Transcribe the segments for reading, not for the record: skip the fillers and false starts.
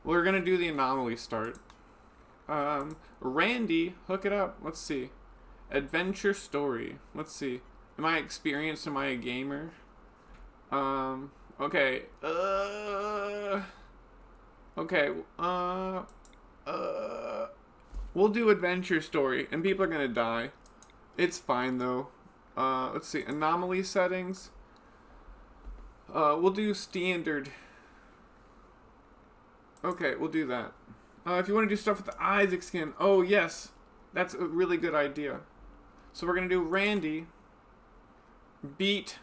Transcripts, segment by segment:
We're gonna do the anomaly start. Randy, hook it up. Let's see. Adventure story. Let's see. Am I experienced? Am I a gamer? Okay. Okay. We'll do adventure story, and people are gonna die. It's fine though. Let's see. Anomaly settings. We'll do standard. Okay, we'll do that. If you want to do stuff with the Isaac skin, oh yes, that's a really good idea. So we're gonna do Randy. Beat.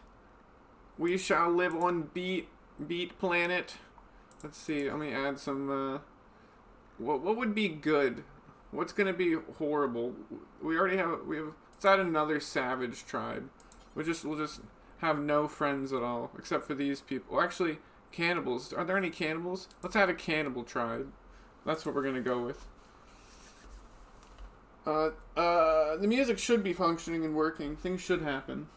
We shall live on Beat planet. Let's see. Let me add some. What would be good? What's gonna be horrible? We have. Let's add another savage tribe. We'll just have no friends at all except for these people. Well, actually, cannibals. Are there any cannibals? Let's add a cannibal tribe. That's what we're gonna go with. The music should be functioning and working. Things should happen.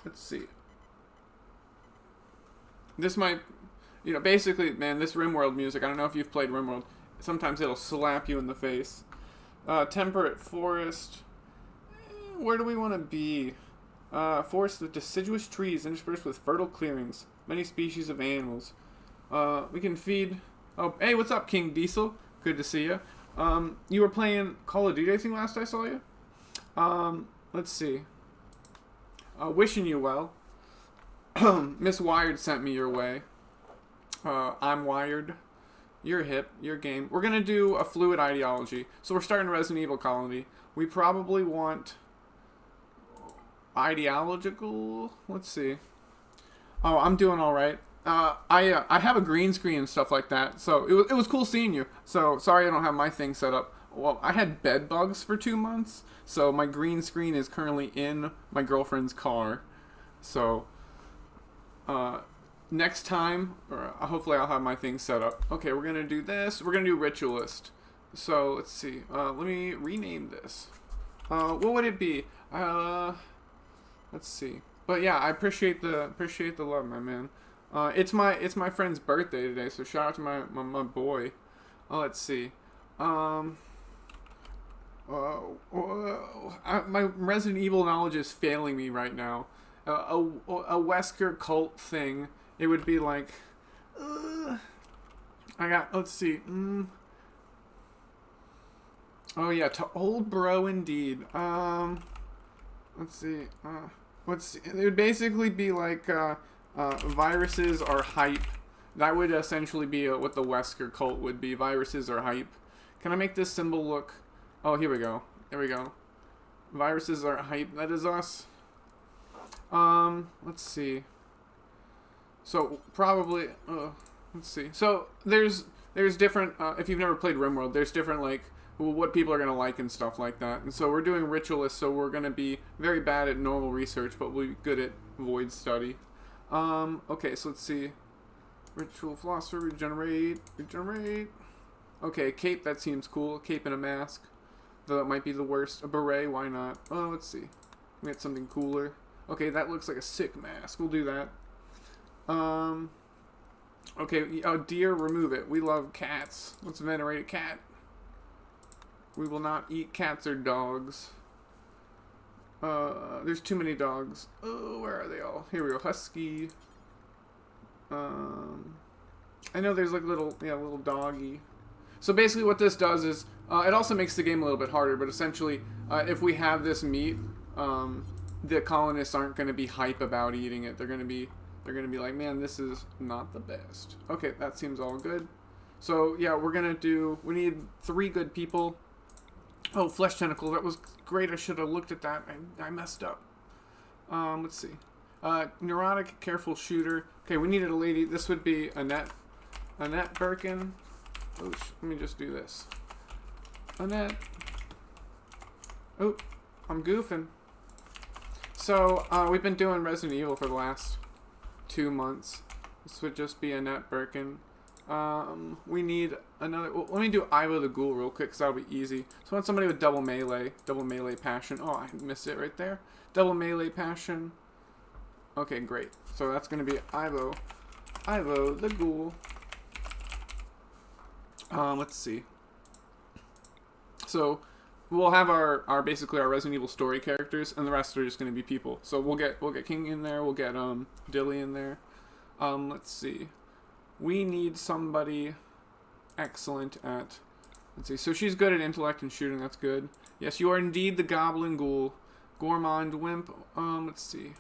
Let's see. This might, basically, man, this Rimworld music, I don't know if you've played Rimworld. Sometimes it'll slap you in the face. Temperate forest. Where do we want to be? Forest with deciduous trees interspersed with fertile clearings. Many species of animals. We can feed... Oh, hey, what's up, King Diesel? Good to see you. You were playing Call of Duty, I think, last I saw you? Let's see. Wishing you well. Miss Wired sent me your way. I'm wired. You're hip. You're game. We're going to do a fluid ideology. So we're starting Resident Evil Colony. We probably want... ideological? Let's see. Oh, I'm doing all right. I have a green screen and stuff like that, so it was cool seeing you. So sorry I don't have my thing set up. Well, I had bed bugs for 2 months, so my green screen is currently in my girlfriend's car. So next time, or hopefully I'll have my thing set up. Okay, we're gonna do this. We're gonna do ritualist. So let's see. Let me rename this. What would it be? Let's see. But yeah, I appreciate the love, my man. It's my friend's birthday today, so shout out to my boy. Let's see. My Resident Evil knowledge is failing me right now. A Wesker cult thing. It would be like. Let's see. Oh yeah, to old bro indeed. Let's see. It would basically be like viruses are hype. That would essentially be what the Wesker cult would be. Viruses are hype. Can I make this symbol look? Oh, here we go. There we go. Viruses are hype. That is us. Let's see. So probably. Let's see. So there's different. If you've never played Rimworld, there's different like. What people are going to like and stuff like that. And so we're doing ritualists, so we're going to be very bad at normal research, but we'll be good at void study. Okay, so let's see. Ritual philosopher, regenerate. Okay, cape, that seems cool. Cape and a mask. Though that might be the worst. A beret, why not? Oh, let's see. We get something cooler. Okay, that looks like a sick mask. We'll do that. Okay, deer, remove it. We love cats. Let's venerate a cat. We will not eat cats or dogs. There's too many dogs. Oh, where are they all? Here we go. Husky. I know there's like little doggy. So basically what this does is, it also makes the game a little bit harder, but essentially, if we have this meat, the colonists aren't going to be hype about eating it. They're going to be like, man, this is not the best. Okay, that seems all good. So yeah, we need 3 good people. Oh, flesh tentacle. That was great. I should have looked at that. I messed up. Let's see. Neurotic, careful shooter. Okay, we needed a lady. This would be Annette Berkin. Oh, let me just do this. Annette. Oh, I'm goofing. So, we've been doing Resident Evil for the last 2 months. This would just be Annette Berkin. We need another. Well, let me do Ivo the Ghoul real quick, because that'll be easy. So I want somebody with double melee passion. Oh, I missed it right there. Double melee passion. Okay, great. So that's gonna be Ivo. Ivo the Ghoul. Let's see. So we'll have our basically our Resident Evil story characters, and the rest are just going to be people. So we'll get King in there. We'll get Dilly in there. Let's see. We need somebody excellent at. Let's see. So she's good at intellect and shooting. That's good. Yes, you are indeed the Goblin Ghoul. Gourmand Wimp. Let's see.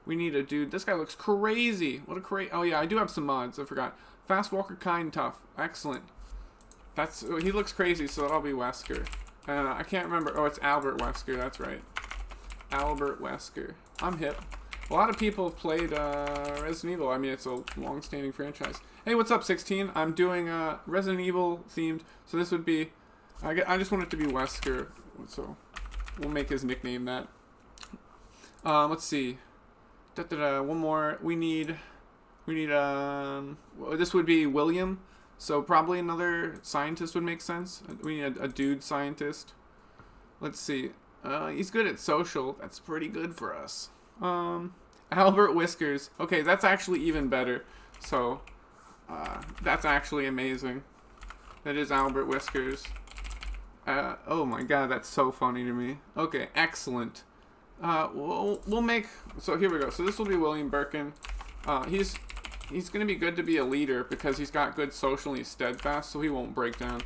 We need a dude. This guy looks crazy. What a crazy. Oh yeah, I do have some mods. I forgot. Fast Walker, Kind, Tough. Excellent. He looks crazy, so that'll be Wesker. I can't remember. Oh, it's Albert Wesker. That's right. Albert Wesker. I'm hip. A lot of people have played Resident Evil. I mean, it's a long-standing franchise. Hey, what's up, 16? I'm doing Resident Evil themed. So this would be. I just want it to be Wesker. So we'll make his nickname that. Let's see. One more. We need. This would be William. So probably another scientist would make sense. We need a dude scientist. Let's see. He's good at social. That's pretty good for us. Albert Whiskers. Okay, that's actually even better. So, that's actually amazing. That is Albert Whiskers. Oh my god, that's so funny to me. Okay, excellent. We'll make. So here we go. So this will be William Berkin. He's going to be good to be a leader because he's got good social and he's steadfast, so he won't break down.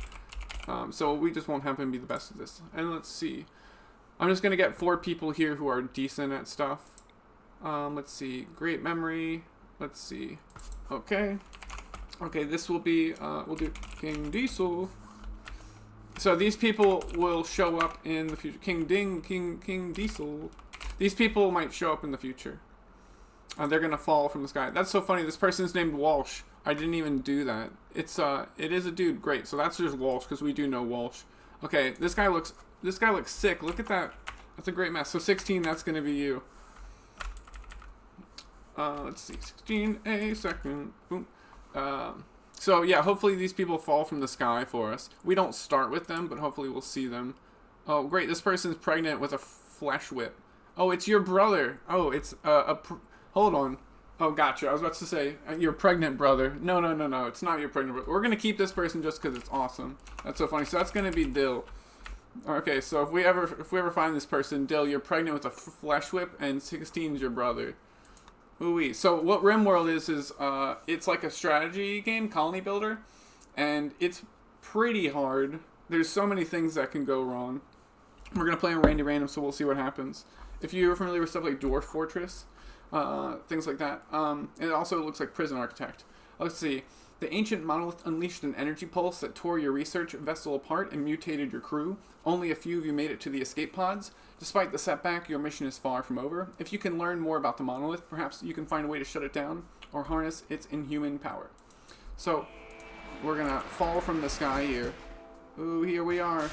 So we just won't have him be the best at this. And let's see. I'm just going to get 4 people here who are decent at stuff. Let's see. Great memory. Let's see. Okay. Okay, this will be, we'll do King Diesel. So these people will show up in the future. King Diesel. These people might show up in the future. They're gonna fall from the sky. That's so funny. This person's named Walsh. I didn't even do that. It is a dude. Great. So that's just Walsh because we do know Walsh. Okay. This guy looks sick. Look at that. That's a great mess. So 16. That's gonna be you. Let's see. 16. A second. Boom. So yeah. Hopefully these people fall from the sky for us. We don't start with them, but hopefully we'll see them. Oh great. This person's pregnant with a flesh whip. Oh, it's your brother. Oh, it's hold on. Oh, gotcha. I was about to say, your pregnant brother. No. It's not your pregnant brother. We're going to keep this person just because it's awesome. That's so funny. So that's going to be Dill. Okay, so if we ever find this person, Dill, you're pregnant with a flesh whip, and 16 is your brother. Ooh-wee. So what Rimworld is it's like a strategy game, colony builder, and it's pretty hard. There's so many things that can go wrong. We're going to play on Randy Random, so we'll see what happens. If you're familiar with stuff like Dwarf Fortress, things like that. And it also looks like Prison Architect. Let's see. The ancient monolith unleashed an energy pulse that tore your research vessel apart and mutated your crew. Only a few of you made it to the escape pods. Despite the setback, your mission is far from over. If you can learn more about the monolith, perhaps you can find a way to shut it down or harness its inhuman power. So, we're gonna fall from the sky here. Ooh, here we are.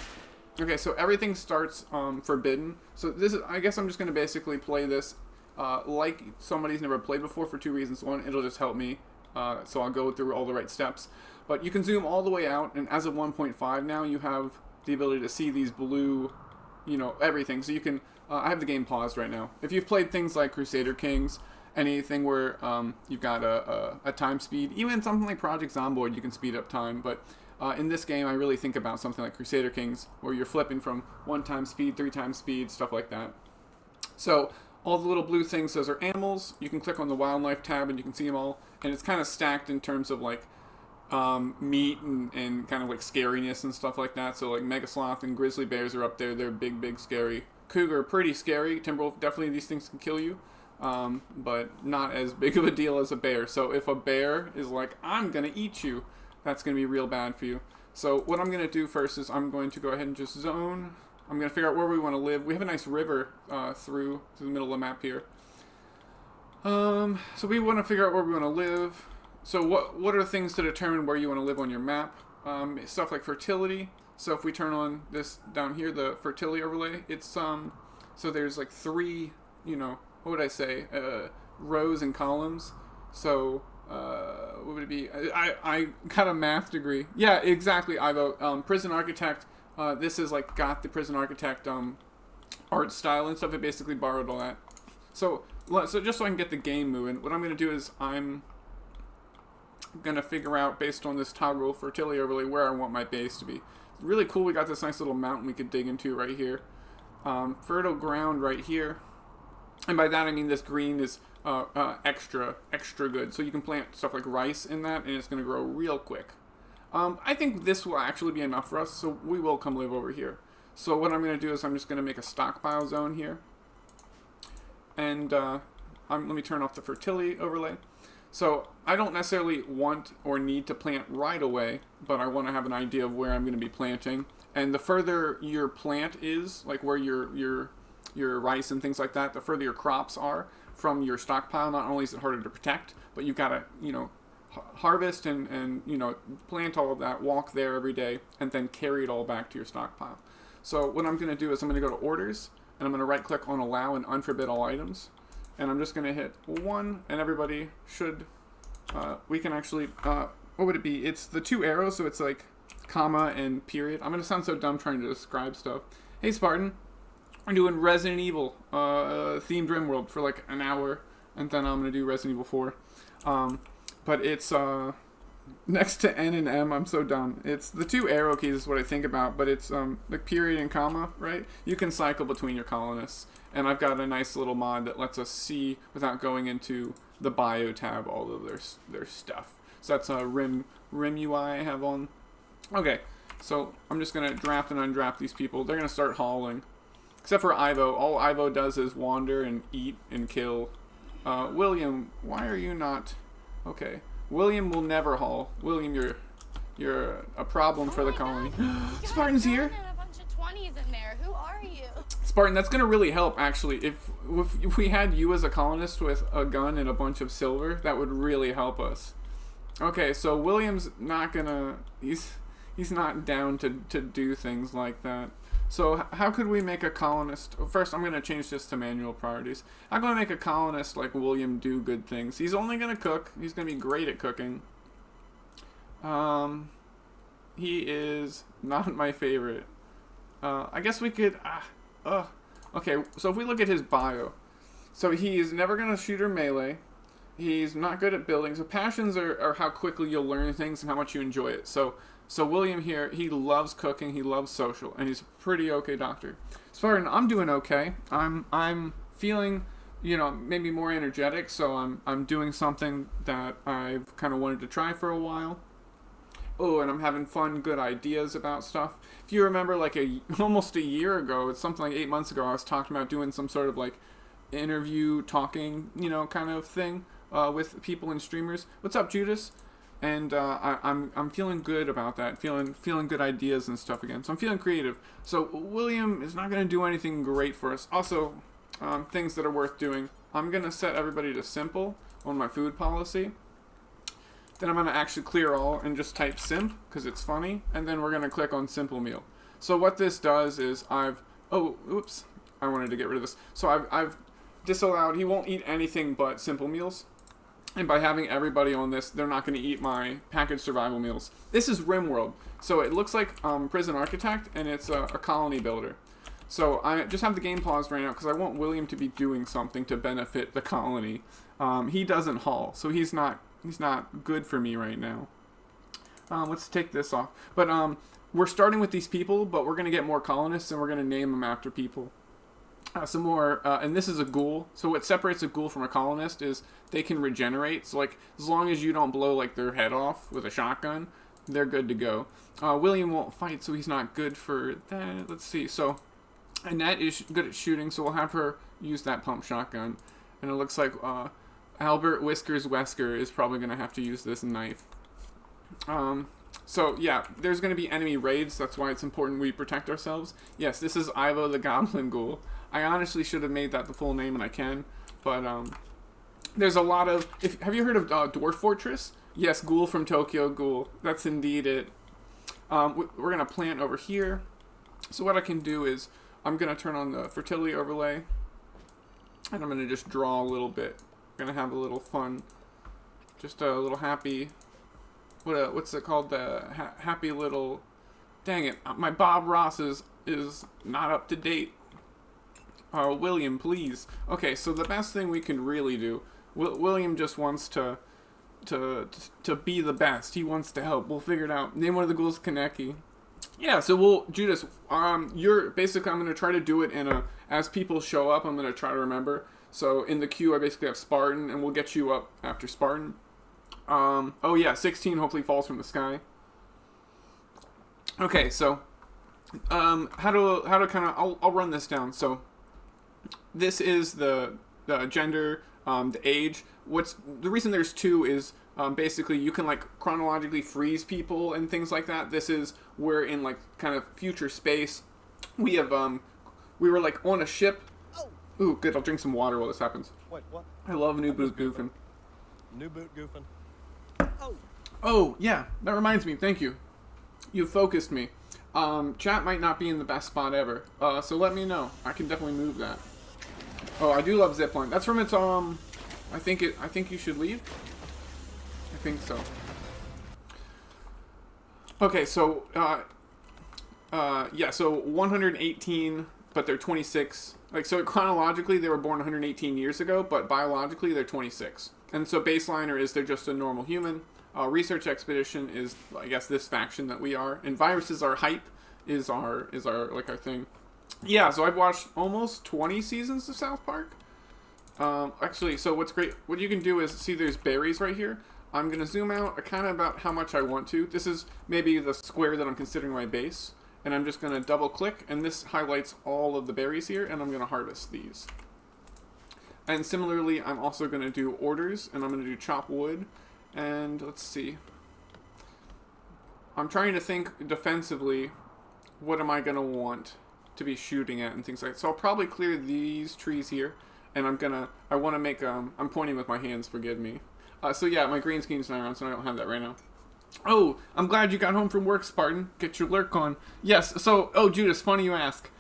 Okay, so everything starts forbidden. So this is, I guess I'm just gonna basically play this like somebody's never played before for 2 reasons. One, it'll just help me, so I'll go through all the right steps. But you can zoom all the way out, and as of 1.5 now, you have the ability to see these blue, everything. So you can, I have the game paused right now. If you've played things like Crusader Kings, anything where you've got a time speed, even something like Project Zomboid, you can speed up time. But in this game, I really think about something like Crusader Kings, where you're flipping from 1 times speed, 3 times speed, stuff like that. So all the little blue things, those are animals. You can click on the wildlife tab and you can see them all. And it's kind of stacked in terms of like meat and kind of like scariness and stuff like that. So like Mega Sloth and Grizzly Bears are up there. They're big, scary. Cougar, pretty scary. Timberwolf, definitely these things can kill you. But not as big of a deal as a bear. So if a bear is like, I'm going to eat you, that's going to be real bad for you. So what I'm going to do first is I'm going to go ahead and just zone. I'm going to figure out where we want to live. We have a nice river through the middle of the map here. So we want to figure out where we want to live. So what are things to determine where you want to live on your map? Stuff like fertility. So if we turn on this down here, the fertility overlay, it's so there's like 3, what would I say, rows and columns. So what would it be? I got a math degree. Yeah, exactly, Ivo. Prison Architect. This is like got the Prison Architect art style and stuff. It basically borrowed all that. So just so I can get the game moving, what I'm going to do is I'm I'm going to figure out, based on this toggle fertility overlay, where I want my base to be. Really cool, we got this nice little mountain we could dig into right here. Fertile ground right here. And by that I mean this green is extra good. So you can plant stuff like rice in that, and it's going to grow real quick. I think this will actually be enough for us, so we will come live over here. So what I'm going to do is I'm just going to make a stockpile zone here. And let me turn off the fertility overlay. So I don't necessarily want or need to plant right away, but I want to have an idea of where I'm going to be planting. And the further your plant is, like where your rice and things like that, the further your crops are from your stockpile, not only is it harder to protect, but you've got to, harvest and plant all of that, walk there every day, and then carry it all back to your stockpile. So what I'm going to do is I'm going to go to Orders, and I'm going to right-click on Allow and Unforbid All Items. And I'm just going to hit 1, and everybody should, we can actually, what would it be? It's the 2 arrows, so it's like comma and period. I'm going to sound so dumb trying to describe stuff. Hey, Spartan, we're doing Resident Evil themed Rimworld for like an hour, and then I'm going to do Resident Evil 4. But it's next to N and M, I'm so dumb. It's the 2 arrow keys is what I think about, but it's like period and comma, right? You can cycle between your colonists. And I've got a nice little mod that lets us see, without going into the bio tab, all of their stuff. So that's a Rim UI I have on. Okay, so I'm just going to draft and undraft these people. They're going to start hauling. Except for Ivo. All Ivo does is wander and eat and kill. William, why are you not... Okay. William will never haul. William, you're a problem for the colony. Spartan's here! In there. Who are you? Spartan, that's going to really help, actually. If we had you as a colonist with a gun and a bunch of silver, that would really help us. Okay, so William's not going to... He's not down to do things like that. So how could we make a colonist... First, I'm going to change this to manual priorities. I'm going to make a colonist like William do good things. He's only going to cook. He's going to be great at cooking. He is not my favorite. I guess we could... Okay, so if we look at his bio. So he's never going to shoot or melee. He's not good at building. So passions are how quickly you'll learn things and how much you enjoy it. So William here, he loves cooking, he loves social, and he's a pretty okay doctor. Spartan, I'm doing okay. I'm feeling, maybe more energetic, so I'm doing something that I've kind of wanted to try for a while. Oh, and I'm having fun, good ideas about stuff. If you remember, like almost a year ago, it's something like 8 months ago, I was talking about doing some sort of like interview, talking, kind of thing with people and streamers. What's up, Judas? And I'm feeling good about that, feeling good ideas and stuff again. So I'm feeling creative. So William is not going to do anything great for us. Also, things that are worth doing. I'm going to set everybody to simple on my food policy. Then I'm going to actually clear all and just type simp because it's funny. And then we're going to click on simple meal. So what this does is I wanted to get rid of this. So I've disallowed, he won't eat anything but simple meals. And by having everybody on this, they're not going to eat my packaged survival meals. This is Rimworld. So it looks like Prison Architect, and it's a colony builder. So I just have the game paused right now because I want William to be doing something to benefit the colony. He doesn't haul, so he's not good for me right now. Let's take this off. But we're starting with these people, but we're going to get more colonists, and we're going to name them after people. Some more, and this is a ghoul. So what separates a ghoul from a colonist is they can regenerate. So like, as long as you don't blow like their head off with a shotgun, they're good to go. William won't fight, so he's not good for that. Let's see. So Annette is good at shooting, so we'll have her use that pump shotgun. And it looks like Albert Whiskers Wesker is probably going to have to use this knife. So yeah, there's going to be enemy raids. That's why it's important we protect ourselves. Yes, this is Ivo the Goblin Ghoul. I honestly should have made that the full name, and I can. But there's a lot of... have you heard of Dwarf Fortress? Yes, Ghoul from Tokyo Ghoul. That's indeed it. We're going to plant over here. So what I can do is I'm going to turn on the fertility overlay. And I'm going to just draw a little bit. I'm going to have a little fun. Just a little happy... what's it called? The happy little... Dang it. My Bob Ross is not up to date. William, please. Okay, so the best thing we can really do... William just wants to to be the best. He wants to help. We'll figure it out. Name one of the ghouls Kaneki. Yeah, so we'll, Judas, you're basically, I'm going to try to do it as people show up, I'm going to try to remember. So in the queue, I basically have Spartan, and we'll get you up after Spartan. Oh yeah, 16 hopefully falls from the sky. Okay, so, how to kind of, I'll run this down. So, this is the gender, the age. The reason there's 2 is, basically you can like chronologically freeze people and things like that. We're in like kind of future space. We have, we were like on a ship. Ooh, good, I'll drink some water while this happens. Wait, what? I love New Boot Goofing. New Boot Goofing. Oh, yeah, that reminds me, thank you. You focused me. Chat might not be in the best spot ever, so let me know. I can definitely move that. Oh, I do love Zipline. That's from its, I think you should leave? I think so. Okay, so, yeah, so 118, but they're 26. Like, so chronologically, they were born 118 years ago, but biologically, they're 26. And so baseliner is they're just a normal human. Research Expedition is, I guess, this faction that we are. And viruses are hype, is our like our thing. Yeah, so I've watched almost 20 seasons of South Park. Actually, so what's great, what you can do is, see there's berries right here. I'm going to zoom out kind of about how much I want to. This is maybe the square that I'm considering my base. And I'm just going to double click, and this highlights all of the berries here, and I'm going to harvest these. And similarly, I'm also going to do orders, and I'm going to do chop wood. And let's see. I'm trying to think defensively, what am I going to want to be shooting at and things like that. So I'll probably clear these trees here, and I want to make, I'm pointing with my hands, forgive me. So yeah, my green screen's not around, so I don't have that right now. Oh, I'm glad you got home from work, Spartan. Get your lurk on. Yes, so, oh, Judas, funny you ask.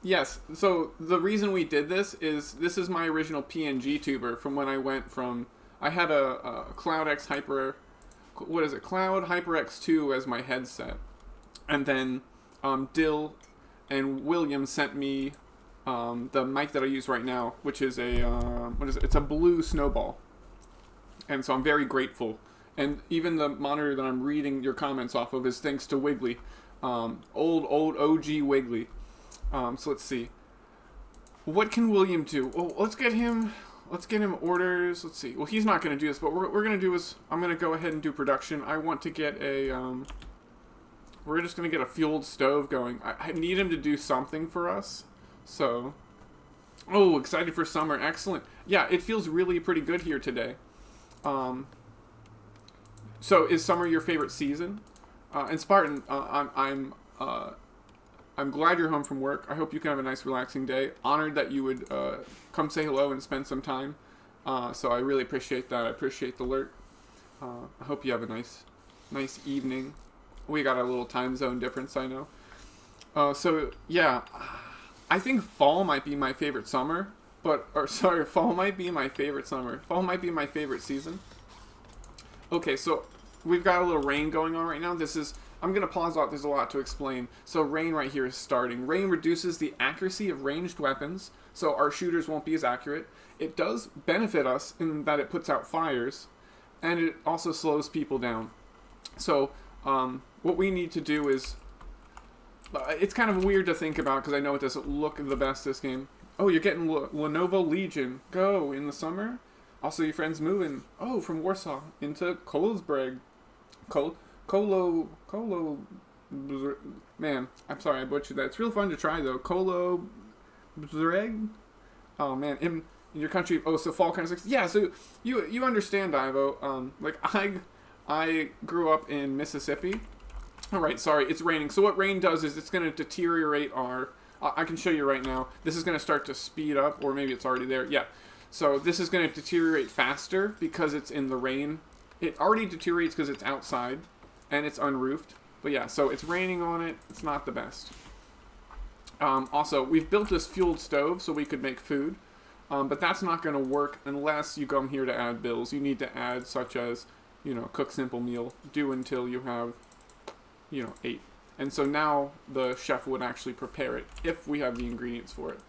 Yes, so the reason we did this is my original PNG tuber from when I went from, I had a Cloud X Hyper, what is it, Cloud HyperX 2 as my headset. And then Dill and William sent me the mic that I use right now, which is a, what is it? It's a blue Snowball. And so I'm very grateful. And even the monitor that I'm reading your comments off of is thanks to Wiggly. Old OG Wiggly. So let's see. What can William do? Well, let's get him orders. Let's see. Well, he's not going to do this, but what we're going to do is I'm going to go ahead and do production. I want to get a, we're just going to get a fueled stove going. I need him to do something for us. So, oh, excited for summer. Excellent. Yeah, it feels really pretty good here today. So is summer your favorite season? And Spartan, I'm glad you're home from work. I hope you can have a nice, relaxing day. Honored that you would come say hello and spend some time. So I really appreciate that. I appreciate the alert. I hope you have a nice evening. We got a little time zone difference, I know. So yeah, I think fall might be my favorite summer. Fall might be my favorite summer. Fall might be my favorite season. Okay, so we've got a little rain going on right now. I'm going to pause out. There's a lot to explain. So rain right here is starting. Rain reduces the accuracy of ranged weapons, so our shooters won't be as accurate. It does benefit us in that it puts out fires, and it also slows people down. So what we need to do is, it's kind of weird to think about because I know it doesn't look the best this game. Oh, you're getting Lenovo Legion. Go in the summer. Also, your friend's moving. Oh, from Warsaw into Kolosbreg. Kolo. Man, I'm sorry I butchered that. It's real fun to try though. Kolosbreg. Oh man, in your country. Oh, so fall kind of sucks. Yeah, so you understand, Ivo. Like I grew up in Mississippi. All right, sorry, it's raining. So what rain does is it's going to deteriorate our. I can show you right now. This is going to start to speed up, or maybe it's already there. Yeah. So this is going to deteriorate faster because it's in the rain. It already deteriorates because it's outside and it's unroofed. But yeah, so it's raining on it. It's not the best. Also, we've built this fueled stove so we could make food. But that's not going to work unless you come here to add bills. You need to add such as, cook simple meal, do until you have, 8. And so now the chef would actually prepare it if we have the ingredients for it.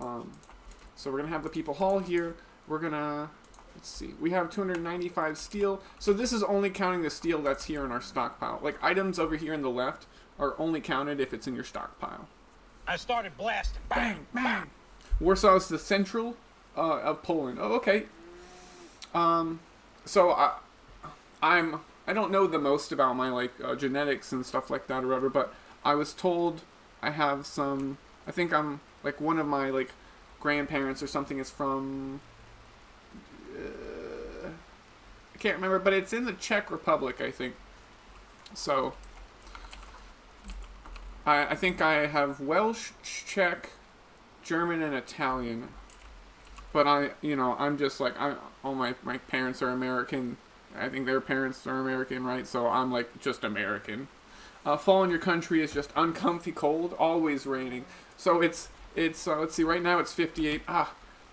So we're going to have the people haul here. We're going to Let's see. We have 295 steel. So this is only counting the steel that's here in our stockpile. Like, items over here on the left are only counted if it's in your stockpile. I started blasting. Bang, bang. Warsaw is the central of Poland. Oh, okay. So I don't know the most about my like genetics and stuff like that or whatever, but I was told I have some. I think I'm like one of my like grandparents or something is from. I can't remember, but it's in the Czech Republic, I think. So I think I have Welsh, Czech, German, and Italian. But I'm just like, all my parents are American. I think their parents are American, right? So I'm like just American. Fall in your country is just uncomfy cold, always raining. So it's let's see, right now it's 58.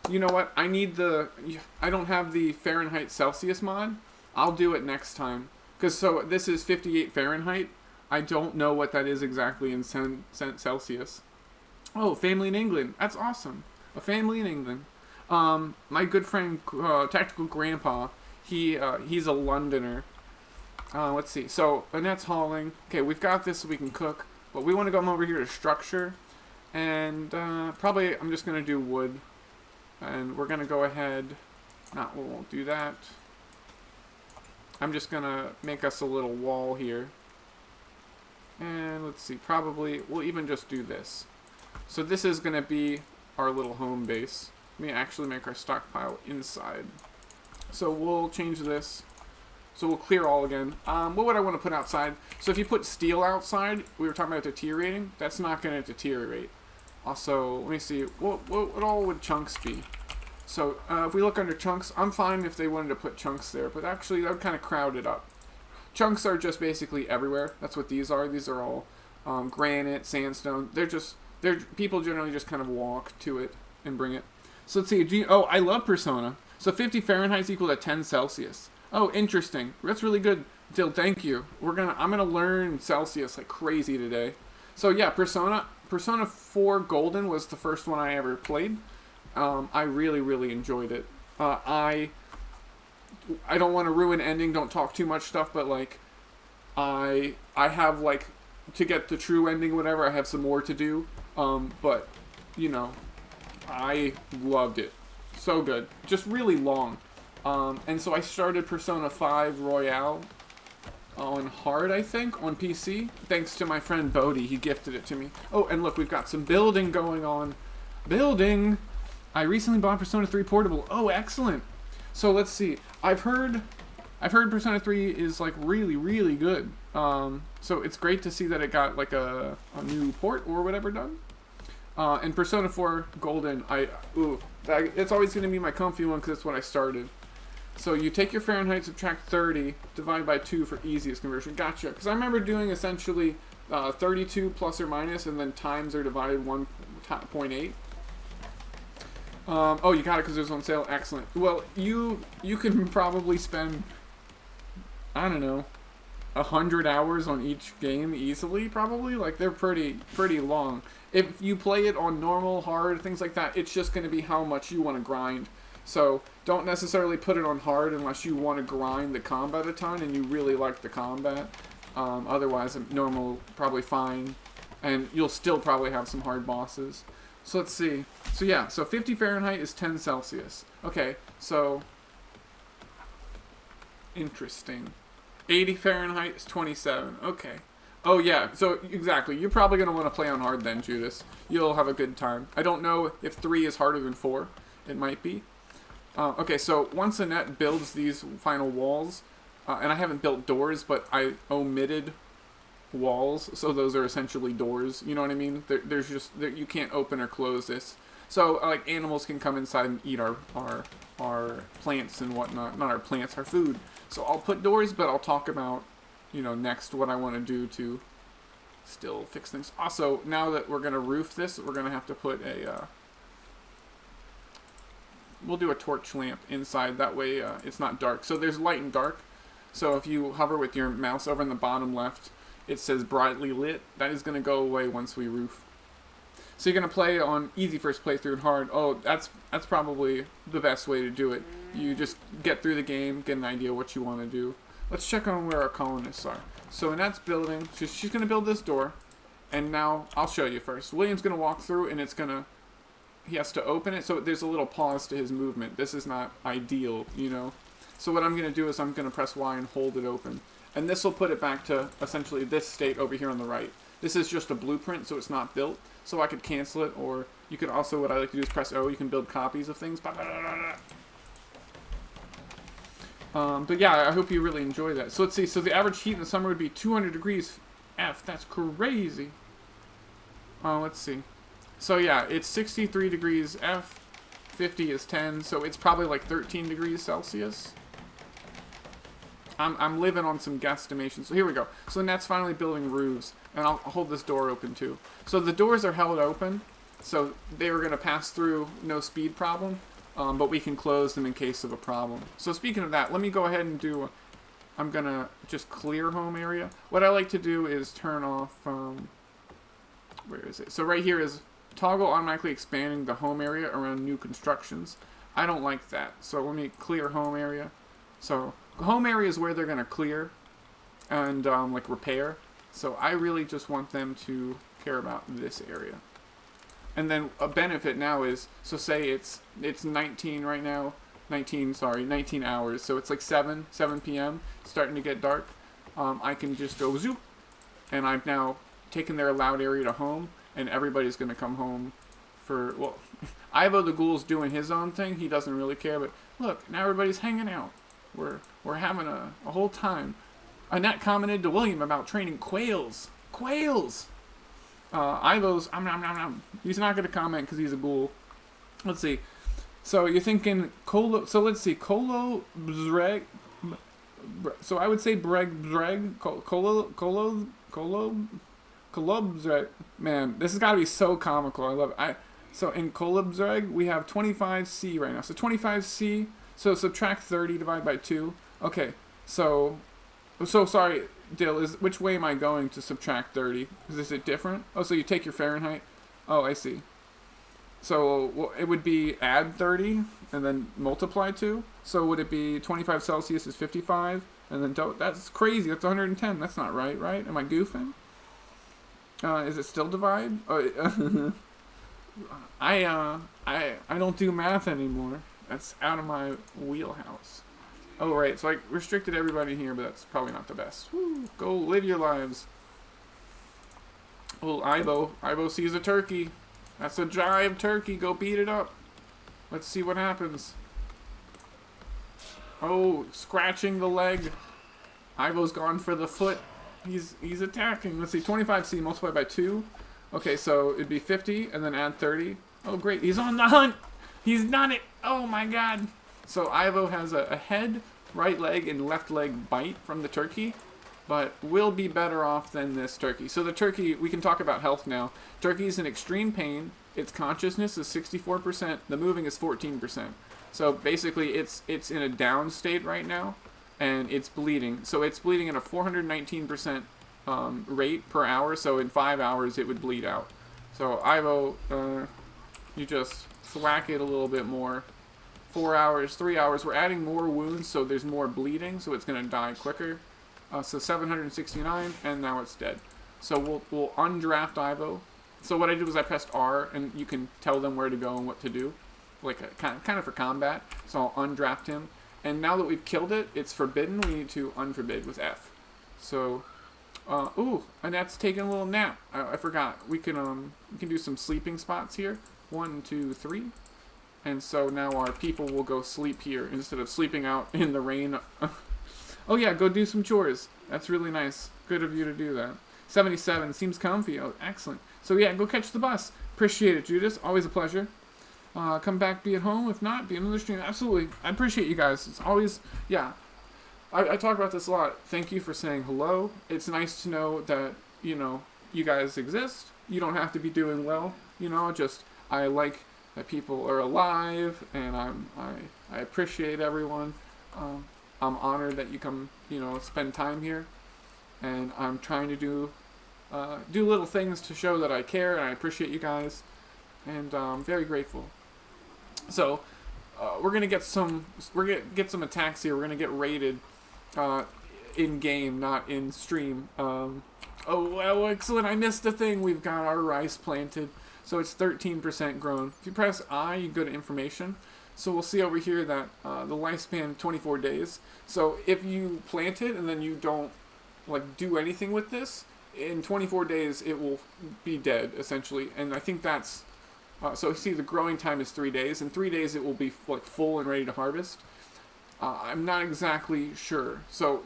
You know what? I don't have the Fahrenheit Celsius mod. I'll do it next time. So this is 58 Fahrenheit. I don't know what that is exactly in Celsius. Oh, family in England. That's awesome. A family in England. My good friend, Tactical Grandpa, he's a Londoner. Let's see. So, Annette's hauling. Okay, we've got this so we can cook. But we want to come over here to structure. And, probably I'm just going to do wood. And we're going to go ahead. We won't do that. I'm just going to make us a little wall here. And let's see. Probably, we'll even just do this. So this is going to be our little home base. Let me actually make our stockpile inside. So we'll change this. So we'll clear all again. What would I want to put outside? So if you put steel outside, we were talking about deteriorating. That's not going to deteriorate. Also, let me see. What all would chunks be? So if we look under chunks, I'm fine if they wanted to put chunks there. But actually, that would kind of crowd it up. Chunks are just basically everywhere. That's what these are. These are all granite, sandstone. People generally just kind of walk to it and bring it. So let's see. Oh, I love Persona. So 50 Fahrenheit is equal to 10 Celsius. Oh, interesting. That's really good. Dill, thank you. I'm gonna learn Celsius like crazy today. So yeah, Persona 4 Golden was the first one I ever played. I really, really enjoyed it. I don't want to ruin ending. Don't talk too much stuff, but like, I have like to get the true ending, whatever. I have some more to do. But I loved it. So good. Just really long. And so I started Persona 5 Royale on hard, I think, on PC. Thanks to my friend Bodhi. He gifted it to me. Oh, and look, we've got some building going on. Building! I recently bought Persona 3 Portable. Oh, excellent. So let's see. I've heard Persona 3 is like really, really good. So it's great to see that it got like a new port or whatever done. And Persona 4 Golden, it's always going to be my comfy one because it's what I started. So you take your Fahrenheit, subtract 30, divide by 2 for easiest conversion. Gotcha. Because I remember doing essentially 32 plus or minus, and then times or divided 1.8. Oh, you got it because it was on sale. Excellent. Well, you can probably spend, I don't know, 100 hours on each game easily, probably. Like, they're pretty long. If you play it on normal, hard, things like that, it's just going to be how much you want to grind. So don't necessarily put it on hard unless you want to grind the combat a ton and you really like the combat. Otherwise, normal, probably fine. And you'll still probably have some hard bosses. So let's see. So yeah, so 50 Fahrenheit is 10 Celsius. Okay, so interesting. 80 Fahrenheit is 27. Okay. Oh yeah, so exactly. You're probably going to want to play on hard then, Judas. You'll have a good time. I don't know if 3 is harder than 4. It might be. Okay, so once Annette builds these final walls, and I haven't built doors, but I omitted walls, so those are essentially doors. You know what I mean? There's just you can't open or close this. So like animals can come inside and eat our plants and whatnot. Not our plants, our food. So I'll put doors, but I'll talk about next what I want to do to still fix things. Also, now that we're gonna roof this, we're gonna have to put a we'll do a torch lamp inside. That way it's not dark. So there's light and dark. So if you hover with your mouse over in the bottom left, it says brightly lit. That is going to go away once we roof. So you're gonna play on easy first playthrough and hard. Oh, that's probably the best way to do it. You just get through the game, get an idea what you want to do. Let's check on where our colonists are. So Annette's building. She's gonna build this door, and now I'll show you first. William's gonna walk through, and he has to open it, so there's a little pause to his movement. This is not ideal, you know. So what I'm gonna do is I'm gonna press Y and hold it open, and this will put it back to essentially this state over here on the right. This is just a blueprint, so it's not built. So I could cancel it, or you could also, what I like to do is press O. You can build copies of things. But yeah, I hope you really enjoy that. So let's see. So the average heat in the summer would be 200 degrees F. That's crazy. Let's see. So yeah, it's 63 degrees F. 50 is 10. So it's probably like 13 degrees Celsius. I'm living on some guesstimations. So here we go. So Annette's finally building roofs. And I'll hold this door open too. So the doors are held open. So they were going to pass through, no speed problem. But we can close them in case of a problem. So speaking of that, let me go ahead and do... I'm going to just clear home area. What I like to do is turn off... where is it? So right here is toggle automatically expanding the home area around new constructions. I don't like that. So let me clear home area. So home area is where they're going to clear and like repair. So I really just want them to care about this area. And then a benefit now is, so say it's 19 right now, 19 hours. So it's like 7 p.m. starting to get dark. I can just go zoop, and I've now taken their allowed area to home, and everybody's going to come home for, well, Ivo the Ghoul's doing his own thing. He doesn't really care, but look, now everybody's hanging out. We're having a whole time. Annette commented to William about training quails. Quails! Ivo's, he's not going to comment because he's a ghoul. Let's see. So you're thinking, so let's see, Breg. So I would say Breg, Kolobzreg. Man, this has got to be so comical. I love it. So in Kolobzreg, we have 25C right now. So 25C, so subtract 30 divided by 2. Okay, so sorry, Dill, which way am I going to subtract 30? Is it different? Oh, so you take your Fahrenheit? Oh, I see. So well, it would be add 30 and then multiply 2. So would it be 25 Celsius is 55? And then that's crazy. That's 110. That's not right, right? Am I goofing? Is it still divide? Oh, I don't do math anymore. That's out of my wheelhouse. Oh, right. So I restricted everybody here, but that's probably not the best. Woo, go live your lives. Oh, Ivo sees a turkey. That's a jive turkey. Go beat it up. Let's see what happens. Oh, scratching the leg. Ivo's gone for the foot. He's attacking. Let's see, 25C multiplied by 2. Okay, so it'd be 50, and then add 30. Oh, great. He's on the hunt. He's done it. Oh, my God. So Ivo has a head, right leg, and left leg bite from the turkey, but will be better off than this turkey. So the turkey, we can talk about health now. Turkey's in extreme pain. Its consciousness is 64%. The moving is 14%. So basically, it's in a down state right now, and it's bleeding. So it's bleeding at a 419% rate per hour. So in 5 hours, it would bleed out. So Ivo, you just thwack it a little bit more. 4 hours, 3 hours. We're adding more wounds, so there's more bleeding, so it's going to die quicker. So 769, and now it's dead. So we'll undraft Ivo. So what I did was I pressed R, and you can tell them where to go and what to do, like kind of for combat. So I'll undraft him. And now that we've killed it, it's forbidden. We need to unforbid with F. So, ooh, Annette's taking a little nap. I forgot. We can do some sleeping spots here. 1, 2, 3. And so now our people will go sleep here instead of sleeping out in the rain. Oh yeah, go do some chores. That's really nice. Good of you to do that. 77 seems comfy. Oh, excellent. So yeah, go catch the bus. Appreciate it, Judas. Always a pleasure. Come back, be at home. If not, be another stream. Absolutely. I appreciate you guys. It's always, yeah. I talk about this a lot. Thank you for saying hello. It's nice to know that, you guys exist. You don't have to be doing well. I like that people are alive, and I appreciate everyone. I'm honored that you come, spend time here, and I'm trying to do do little things to show that I care and I appreciate you guys, and I'm very grateful. So we're gonna get some attacks here. We're gonna get raided in game, not in stream. Oh well, excellent! I missed a thing. We've got our rice planted, so it's 13% grown. If you press I, you go to information. So we'll see over here that the lifespan 24 days. So if you plant it and then you don't like do anything with this, in 24 days it will be dead essentially. And I think that's so. See, the growing time is 3 days. In 3 days it will be like full and ready to harvest. I'm not exactly sure. So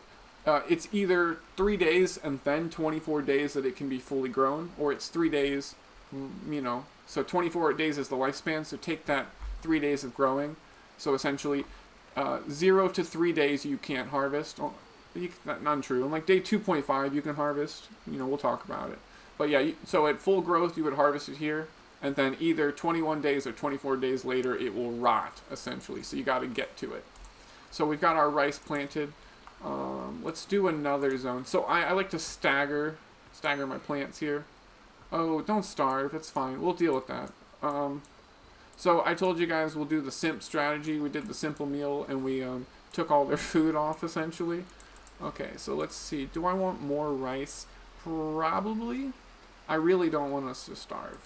it's either 3 days and then 24 days that it can be fully grown, or it's 3 days. So 24 days is the lifespan. So take that 3 days of growing. So essentially, 0 to 3 days you can't harvest. That's not true. On like day 2.5 you can harvest. We'll talk about it. But yeah, so at full growth you would harvest it here, and then either 21 days or 24 days later it will rot essentially. So you got to get to it. So we've got our rice planted. Let's do another zone. So I like to stagger my plants here. Oh, don't starve. It's fine. We'll deal with that. So I told you guys we'll do the simp strategy. We did the simple meal and we took all their food off essentially. Okay, so let's see. Do I want more rice? Probably. I really don't want us to starve.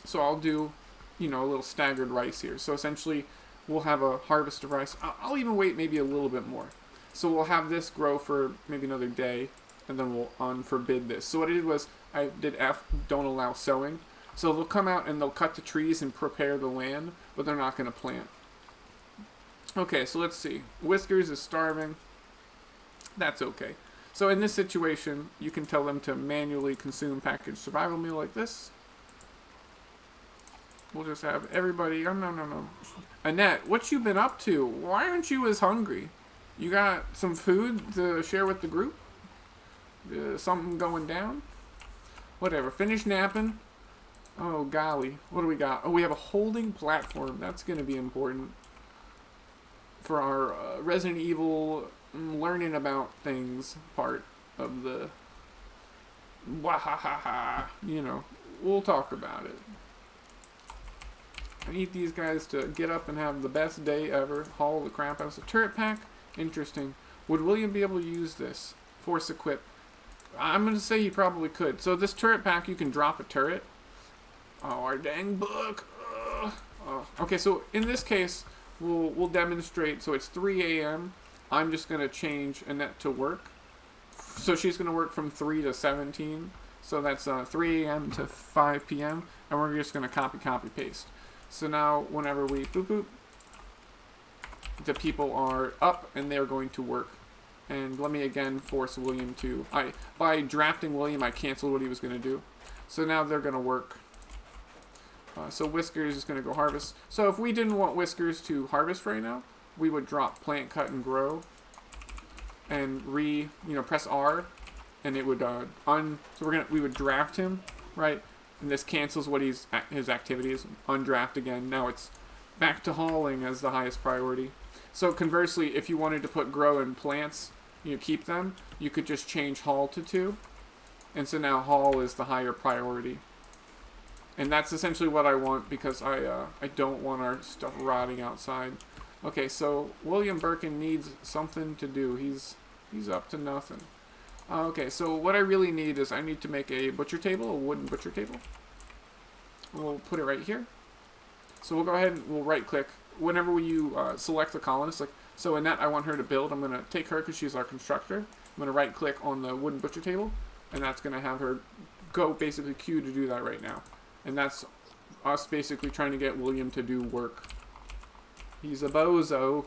So I'll do, a little staggered rice here. So essentially we'll have a harvest of rice. I'll even wait maybe a little bit more. So we'll have this grow for maybe another day, and then we'll unforbid this. So what I did was I did F, don't allow sowing. So they'll come out and they'll cut the trees and prepare the land, but they're not going to plant. Okay, so let's see. Whiskers is starving. That's okay. So in this situation, you can tell them to manually consume packaged survival meal like this. We'll just have everybody... Oh, no. Annette, what you been up to? Why aren't you as hungry? You got some food to share with the group? Something going down? Whatever. Finish napping. Oh, golly. What do we got? Oh, we have a holding platform. That's going to be important for our Resident Evil learning about things part of the... Wahahaha. We'll talk about it. I need these guys to get up and have the best day ever. Haul the crap out of the turret pack. Interesting. Would William be able to use this? Force equip. I'm going to say he probably could. So this turret pack, you can drop a turret. Oh, our dang book. Okay, so in this case, we'll demonstrate. So it's 3 a.m. I'm just going to change Annette to work. So she's going to work from 3 to 17. So that's 3 a.m. to 5 p.m. And we're just going to copy, paste. So now whenever we boop, boop, the people are up and they're going to work. And let me again force William to... By drafting William, I canceled what he was going to do. So now they're going to work. So Whiskers is going to go harvest. So if we didn't want Whiskers to harvest right now, we would drop plant, cut, and grow. And press R. And it would, so we would draft him, right? And this cancels what his activities. Undraft again. Now it's back to hauling as the highest priority. So conversely, if you wanted to put grow and plants, keep them, you could just change haul to 2. And so now haul is the higher priority. And that's essentially what I want because I don't want our stuff rotting outside. Okay, so William Berkin needs something to do. He's up to nothing. Okay, so what I really need is I need to make a butcher table, a wooden butcher table. We'll put it right here. So we'll go ahead and we'll right click. Whenever you select the colonist, so Annette, I want her to build. I'm going to take her because she's our constructor. I'm going to right click on the wooden butcher table, and that's going to have her go basically queue to do that right now. And that's us basically trying to get William to do work. He's a bozo.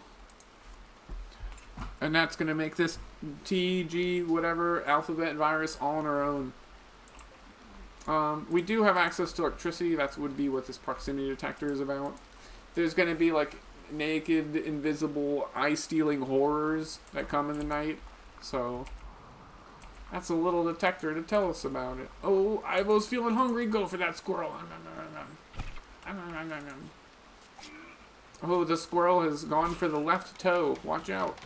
And that's going to make this TG whatever alphabet virus all on our own. We do have access to electricity. That would be what this proximity detector is about. There's going to be naked, invisible, eye-stealing horrors that come in the night. So that's a little detector to tell us about it. Oh, Ivo's feeling hungry. Go for that squirrel. Oh, the squirrel has gone for the left toe. Watch out.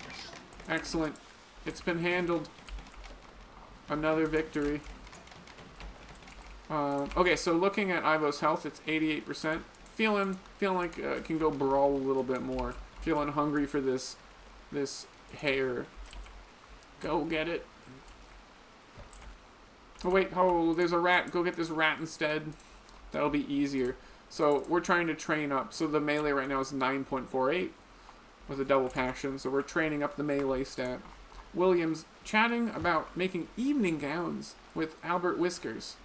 Excellent. It's been handled. Another victory. Okay, so looking at Ivo's health, it's 88%. Feeling like it can go brawl a little bit more. Feeling hungry for this hair. Go get it. Oh wait, oh, there's a rat. Go get this rat instead. That'll be easier. So we're trying to train up. So the melee right now is 9.48 with a double passion. So we're training up the melee stat. William's chatting about making evening gowns with Albert Whiskers.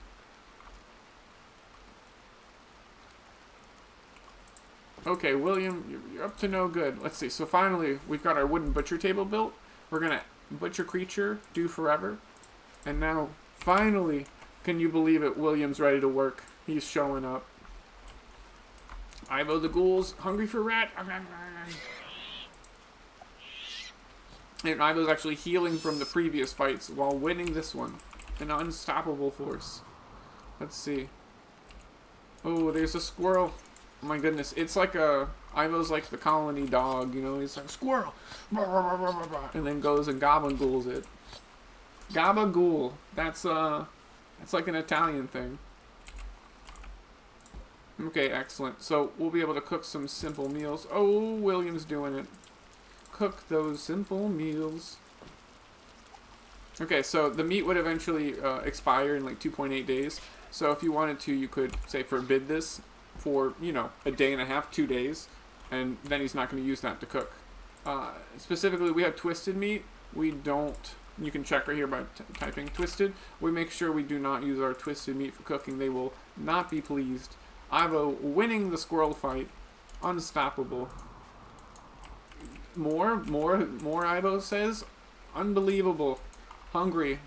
Okay, William, you're up to no good. Let's see. So finally, we've got our wooden butcher table built. We're gonna butcher creature, do forever. And now, finally, can you believe it? William's ready to work. He's showing up. Ivo the Ghoul's hungry for rat. And Ivo's actually healing from the previous fights while winning this one. An unstoppable force. Let's see. Oh, there's a squirrel. Oh my goodness. It's like Ivo's like the colony dog, you know? He's like, squirrel! And then goes and gabagools it. Gabagool. That's like an Italian thing. Okay, excellent. So we'll be able to cook some simple meals. Oh, William's doing it. Cook those simple meals. Okay, so the meat would eventually expire in like 2.8 days. So if you wanted to, you could, say, forbid this for, you know, a day and a half, 2 days. And then he's not going to use that to cook. Specifically, we have twisted meat. We don't... You can check right here by typing twisted. We make sure we do not use our twisted meat for cooking. They will not be pleased. Ivo winning the squirrel fight. Unstoppable. More Ivo says. Unbelievable. Hungry.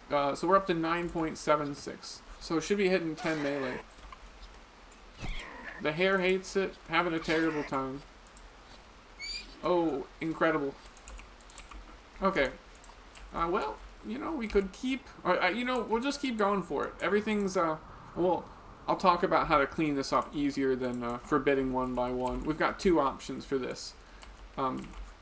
So we're up to 9.76. So should be hitting 10 melee. The hare hates it. Having a terrible time. Oh, incredible. Okay. Well, you know, we could keep... you know, we'll just keep going for it. Everything's... well, I'll talk about how to clean this up easier than forbidding one by one. We've got two options for this.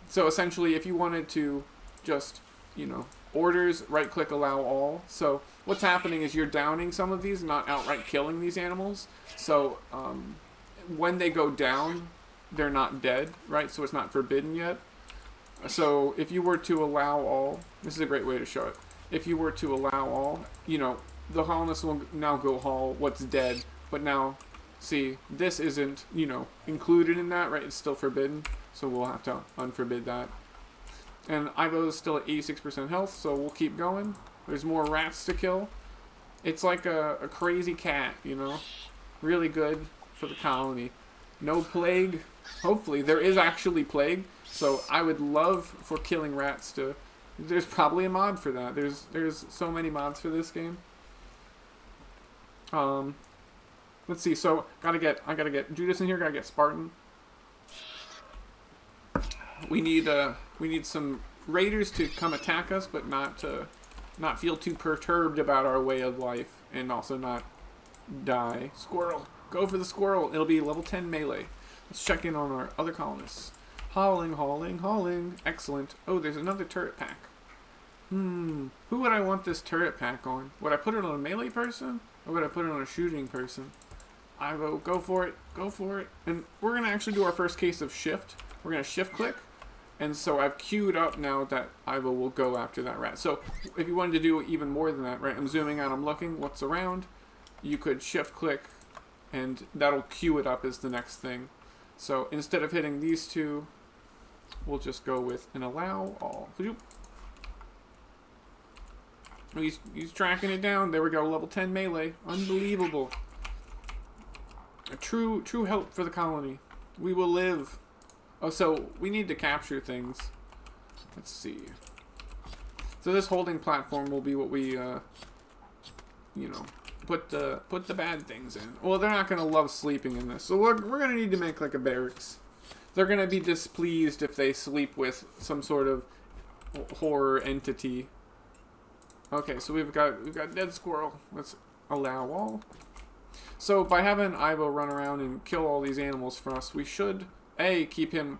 So essentially, if you wanted to just, you know, orders, right-click, allow all. So what's happening is you're downing some of these, not outright killing these animals. So when they go down, they're not dead, right? So it's not forbidden yet. So if you were to allow all, this is a great way to show it. If you were to allow all, you know, the colonists will now go haul what's dead. But now, see, this isn't, you know, included in that, right? It's still forbidden. So we'll have to unforbid that. And Ivo's still at 86% health, so we'll keep going. There's more rats to kill. It's like a crazy cat, you know? Really good for the colony. No plague. Hopefully. There is actually plague. So I would love for killing rats to... There's probably a mod for that. There's so many mods for this game. Let's see. So I gotta get Judas in here. Gotta get Spartan. We need some raiders to come attack us, but not feel too perturbed about our way of life, and also not die. Squirrel. Go for the squirrel. It'll be level 10 melee. Let's check in on our other colonists. Hauling. Excellent. Oh, there's another turret pack. Who would I want this turret pack on? Would I put it on a melee person? Or would I put it on a shooting person? Ivo, go for it. Go for it. And we're going to actually do our first case of shift. We're going to shift click. And so I've queued up now that Ivo will go after that rat. So if you wanted to do even more than that, right? I'm zooming out, I'm looking what's around. You could shift click and that'll queue it up as the next thing. So instead of hitting these two, we'll just go with an allow all. He's tracking it down. There we go, level 10 melee. Unbelievable. A true help for the colony. We will live. Oh, so we need to capture things. Let's see. So this holding platform will be what we, you know, put the bad things in. Well, they're not gonna love sleeping in this, so we're gonna need to make like a barracks. They're gonna be displeased if they sleep with some sort of horror entity. Okay, so we've got dead squirrel. Let's allow all. So by having Ivo run around and kill all these animals for us, we should keep him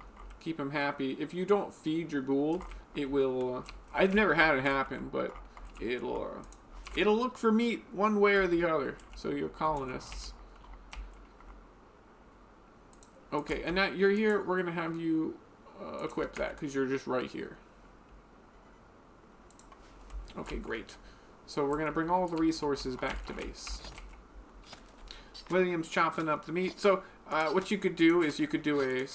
happy. If you don't feed your ghoul, it will. I've never had it happen, but it'll it'll look for meat one way or the other. So you're colonists. Okay, Annette, you're here. We're going to have you equip that because you're just right here. Okay, great. So we're going to bring all the resources back to base. William's chopping up the meat. So what you could do is you could do a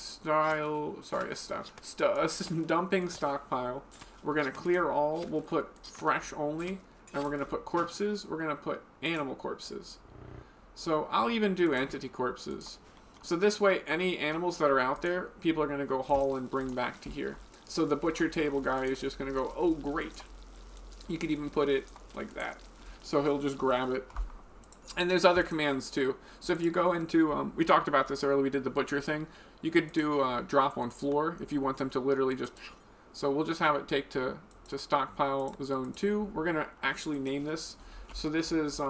dumping stockpile. We're going to clear all. We'll put fresh only. And we're going to put corpses. We're going to put animal corpses. So I'll even do entity corpses. So this way, any animals that are out there, people are going to go haul and bring back to here. So the butcher table guy is just going to go, oh, great. You could even put it like that. So he'll just grab it. And there's other commands too. So if you go into, we talked about this earlier, we did the butcher thing. You could do drop on floor if you want them to literally just, so we'll just have it take to stockpile zone 2. We're going to actually name this. So this is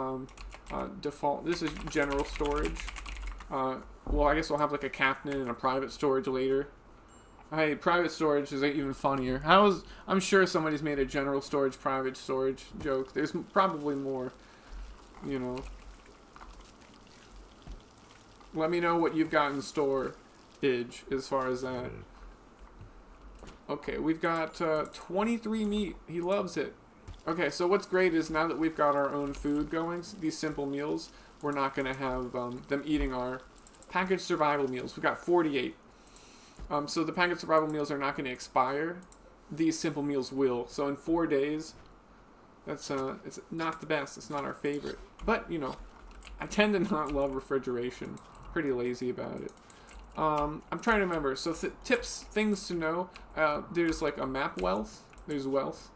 default, this is general storage. Well, I guess we'll have like a captain and a private storage later. Hey, private storage is even funnier. I'm sure somebody's made a general storage, private storage joke. There's probably more, you know. Let me know what you've got in store, Idge, as far as that. Okay, we've got 23 meat. He loves it. Okay, so what's great is now that we've got our own food going, these simple meals, we're not going to have them eating our packaged survival meals. We've got 48. So the packaged survival meals are not going to expire. These simple meals will. So in 4 days, that's it's not the best. It's not our favorite. But, you know, I tend to not love refrigeration. Pretty lazy about it. I'm trying to remember. So tips, things to know. There's like a map wealth. There's wealth.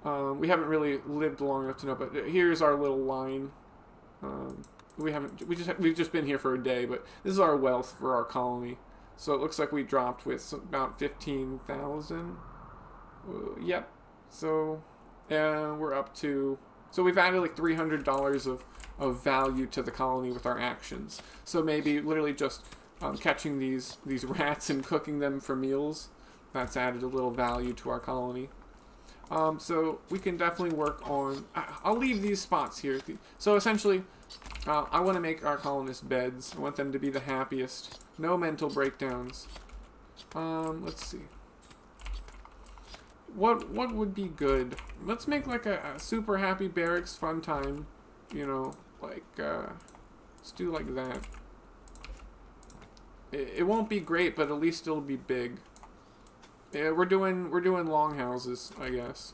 We haven't really lived long enough to know, but here's our little line. We've just been here for a day, but this is our wealth for our colony. So it looks like we dropped with about 15,000. Yep. So we're up to. So we've added like $300 of value to the colony with our actions. So maybe literally just catching these rats and cooking them for meals. That's added a little value to our colony. So we can definitely work on. I'll leave these spots here. So essentially, I want to make our colonists beds. I want them to be the happiest. No mental breakdowns. Let's see. What would be good? Let's make like a super happy barracks fun time. You know, like let's do like that. It won't be great, but at least it'll be big. Yeah, we're doing long houses, I guess.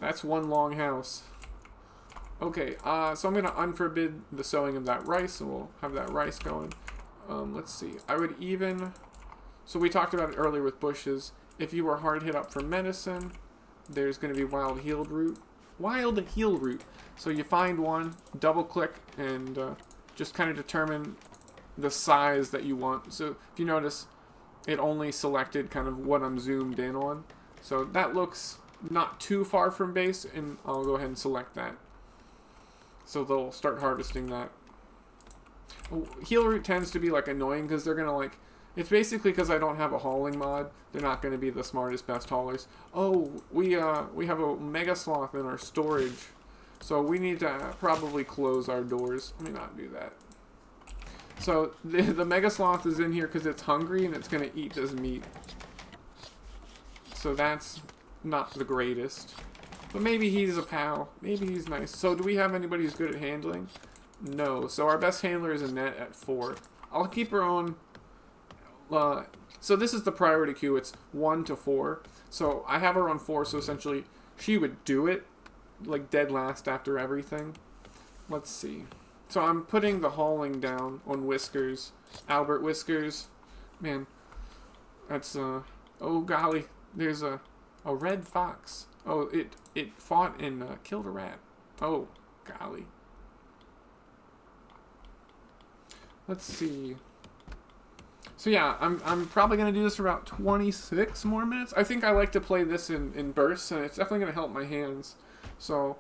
That's one long house. Okay, so I'm gonna unforbid the sowing of that rice, and we'll have that rice going. Let's see. I would even. So we talked about it earlier with bushes. If you were hard hit up for medicine, there's gonna be wild healed root. Wild heal root. So you find one, double click, and just kind of determine the size that you want. So if you notice, it only selected kind of what I'm zoomed in on. So that looks not too far from base, and I'll go ahead and select that. So they'll start harvesting that. Heal root tends to be like annoying because they're gonna like. It's basically because I don't have a hauling mod. They're not going to be the smartest, best haulers. Oh, we have a mega sloth in our storage, so we need to probably close our doors. Let me not do that. So the mega sloth is in here because it's hungry and it's going to eat this meat. So that's not the greatest, but maybe he's a pal. Maybe he's nice. So do we have anybody who's good at handling? No. So our best handler is Annette at 4. I'll keep her on. So this is the priority queue. It's 1 to 4. So I have her on 4. So essentially, she would do it like dead last after everything. Let's see. So I'm putting the hauling down on Whiskers, Albert Whiskers. Man, that's oh golly, there's a red fox. Oh, it fought and killed a rat. Oh golly. Let's see. So yeah, I'm probably going to do this for about 26 more minutes. I think I like to play this in bursts, and it's definitely going to help my hands. So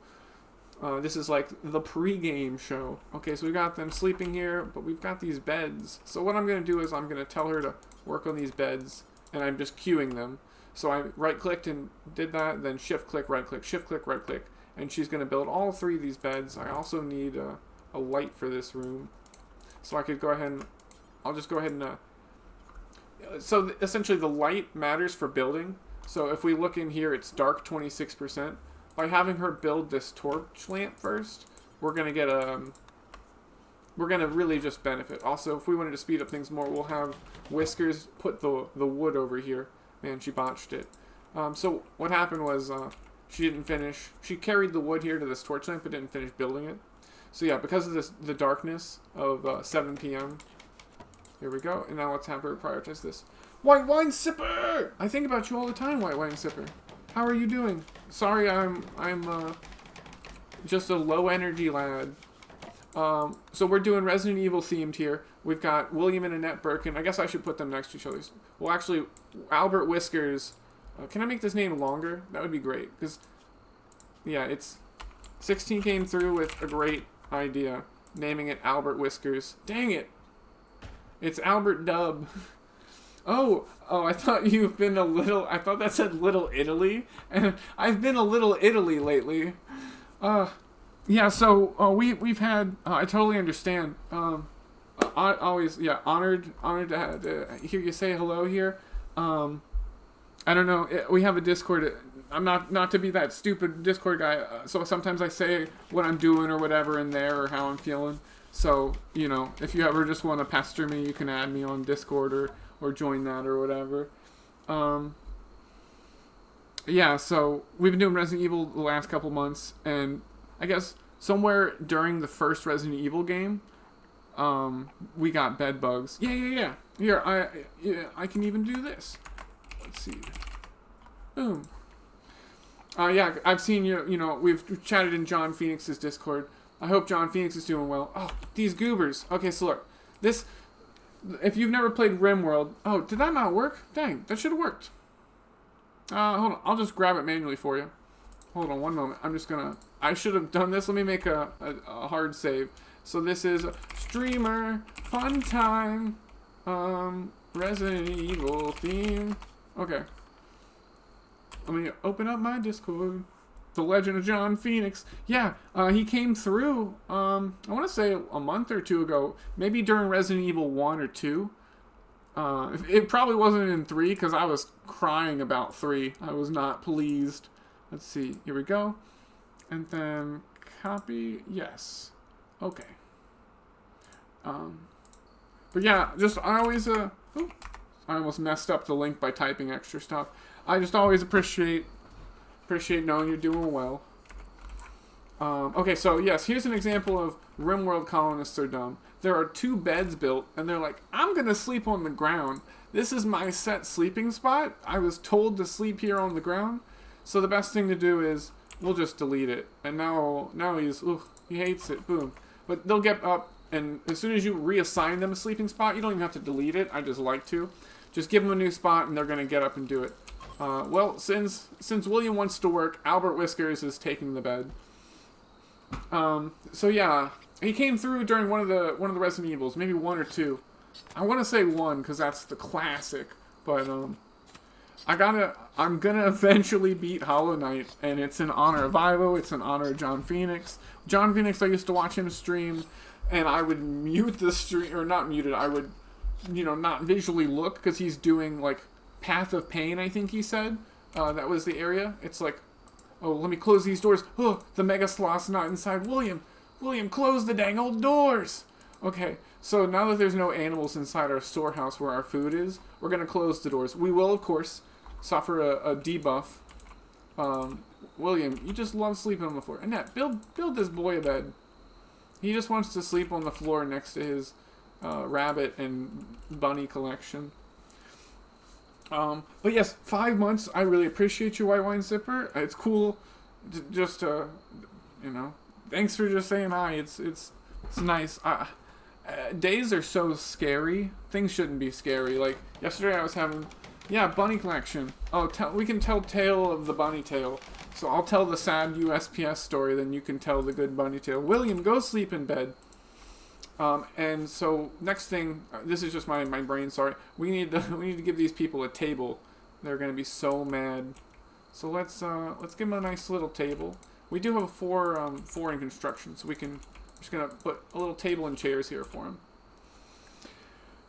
this is like the pre-game show. Okay, so we've got them sleeping here, but we've got these beds. So what I'm going to do is I'm going to tell her to work on these beds, and I'm just queuing them. So I right-clicked and did that, then shift-click, right-click, shift-click, right-click. and she's going to build all 3 of these beds. I also need a light for this room, so I could go ahead and I'll just go ahead and so essentially the light matters for building. So if we look in here, it's dark 26%. By having her build this torch lamp first, we're going to get we're going to really just benefit. Also, if we wanted to speed up things more, we'll have Whiskers put the wood over here. Man, she botched it. So what happened was she didn't finish. She carried the wood here to this torch lamp, but didn't finish building it. So yeah, because of the darkness of 7 p.m. Here we go. And now let's have her prioritize this. White wine sipper! I think about you all the time, white wine sipper. How are you doing? Sorry, I'm just a low energy lad. So we're doing Resident Evil themed here. We've got William and Annette Berkin. I guess I should put them next to each other. Well, actually, Albert Whiskers. Can I make this name longer? That would be great. Because, yeah, 16 came through with a great idea. Naming it Albert Whiskers. Dang it. It's Albert Dub. Oh, I thought you've been I thought that said Little Italy. And I've been a little Italy lately. Yeah, so we've had. I totally understand. I always, yeah, honored to hear you say hello here. I don't know. We have a Discord. I'm not to be that stupid Discord guy. So sometimes I say what I'm doing or whatever in there or how I'm feeling. So you know, if you ever just want to pester me, you can add me on Discord or join that or whatever. Yeah. So we've been doing Resident Evil the last couple months, and I guess somewhere during the first Resident Evil game, we got bed bugs. Yeah. Here, I can even do this. Let's see. Boom. Yeah, I've seen you. You know, we've chatted in John Phoenix's Discord. I hope John Phoenix is doing well. Oh, these goobers. Okay, so look, this. If you've never played Rimworld, oh, did that not work? Dang, that should have worked. Hold on, I'll just grab it manually for you. Hold on one moment. I'm just gonna. I should have done this. Let me make a hard save. So this is streamer fun time. Resident Evil theme. Okay. Let me open up my Discord. The Legend of John Phoenix. Yeah, he came through, I want to say a month or 2 ago. Maybe during Resident Evil 1 or 2. It probably wasn't in 3 because I was crying about 3. I was not pleased. Let's see. Here we go. And then copy. Yes. Okay. But yeah, just I always, I almost messed up the link by typing extra stuff. I just always appreciate knowing you're doing well. Okay, so yes, here's an example of Rimworld colonists are dumb. There are 2 beds built, and they're like, I'm gonna sleep on the ground. This is my set sleeping spot. I was told to sleep here on the ground. So the best thing to do is, we'll just delete it. And now he hates it, boom. But they'll get up, and as soon as you reassign them a sleeping spot, you don't even have to delete it. I just like to. Just give them a new spot, and they're gonna get up and do it. Well, since William wants to work, Albert Whiskers is taking the bed. So yeah, he came through during one of the Resident Evils, maybe 1 or 2. I want to say 1 because that's the classic, but I'm gonna eventually beat Hollow Knight, and it's in honor of Ivo. It's in honor of John Phoenix. John Phoenix, I used to watch him stream, and I would mute the stream, or not mute it. I would, not visually look because he's doing like Path of Pain, I think he said. That was the area. It's like, oh, let me close these doors. Oh, the Mega Sloth's not inside. William, close the dang old doors. Okay, so now that there's no animals inside our storehouse where our food is, we're going to close the doors. We will, of course, suffer a debuff. William, you just love sleeping on the floor. Annette, build this boy a bed. He just wants to sleep on the floor next to his rabbit and bunny collection. But yes, 5 months. I really appreciate you, White Wine Sipper. It's cool. Just thanks for just saying hi. It's nice. Days are so scary. Things shouldn't be scary. Like yesterday, I was having, bunny collection. Oh, we can tell tale of the bunny tale. So I'll tell the sad USPS story, then you can tell the good bunny tale. William, go sleep in bed. And so next thing, this is just my brain. Sorry, we need to give these people a table. They're gonna be so mad. So let's give them a nice little table. We do have a four in construction, so we can. Just gonna put a little table and chairs here for him.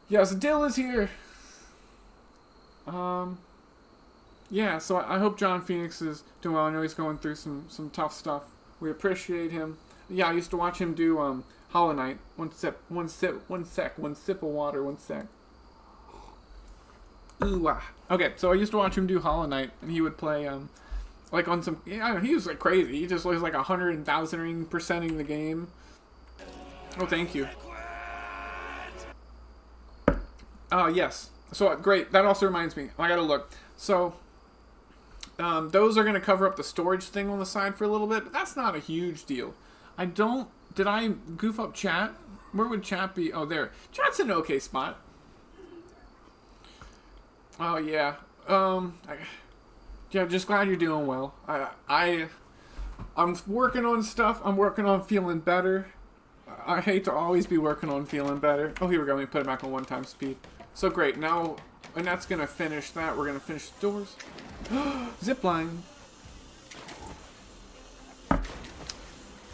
Yes, Dill is here. Yeah, so I hope John Phoenix is doing well. I know he's going through some tough stuff. We appreciate him. Yeah, I used to watch him do Hollow Knight. One sip of water, one sec. Ooh, ah. Okay, so I used to watch him do Hollow Knight, and he would play like on some. Yeah, I don't know, he was like crazy. He just was like 100,000%ing the game. Oh, thank you. Yes. So great. That also reminds me. I gotta look. So. Those are going to cover up the storage thing on the side for a little bit, but that's not a huge deal. Did I goof up chat? Where would chat be? Oh, there. Chat's an okay spot. Oh, yeah. Yeah, just glad you're doing well. I'm working on stuff. I'm working on feeling better. I hate to always be working on feeling better. Oh, here we go. Let me put it back on 1x speed. So great. Now, and that's going to finish that. We're going to finish the doors. Zipline.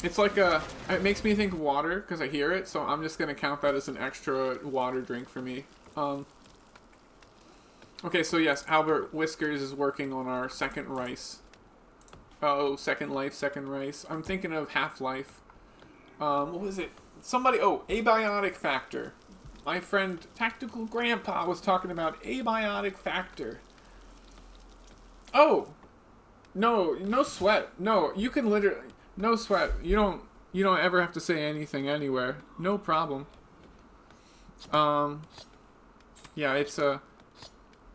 It's like it makes me think of water because I hear it, so I'm just gonna count that as an extra water drink for me. Okay, so yes, Albert Whiskers is working on our second rice. Oh, second rice. I'm thinking of Half-Life. What was it? Abiotic Factor. My friend Tactical Grandpa was talking about Abiotic Factor. Oh, no sweat. No, you can literally, no sweat. You don't ever have to say anything anywhere. No problem. Yeah, it's oh,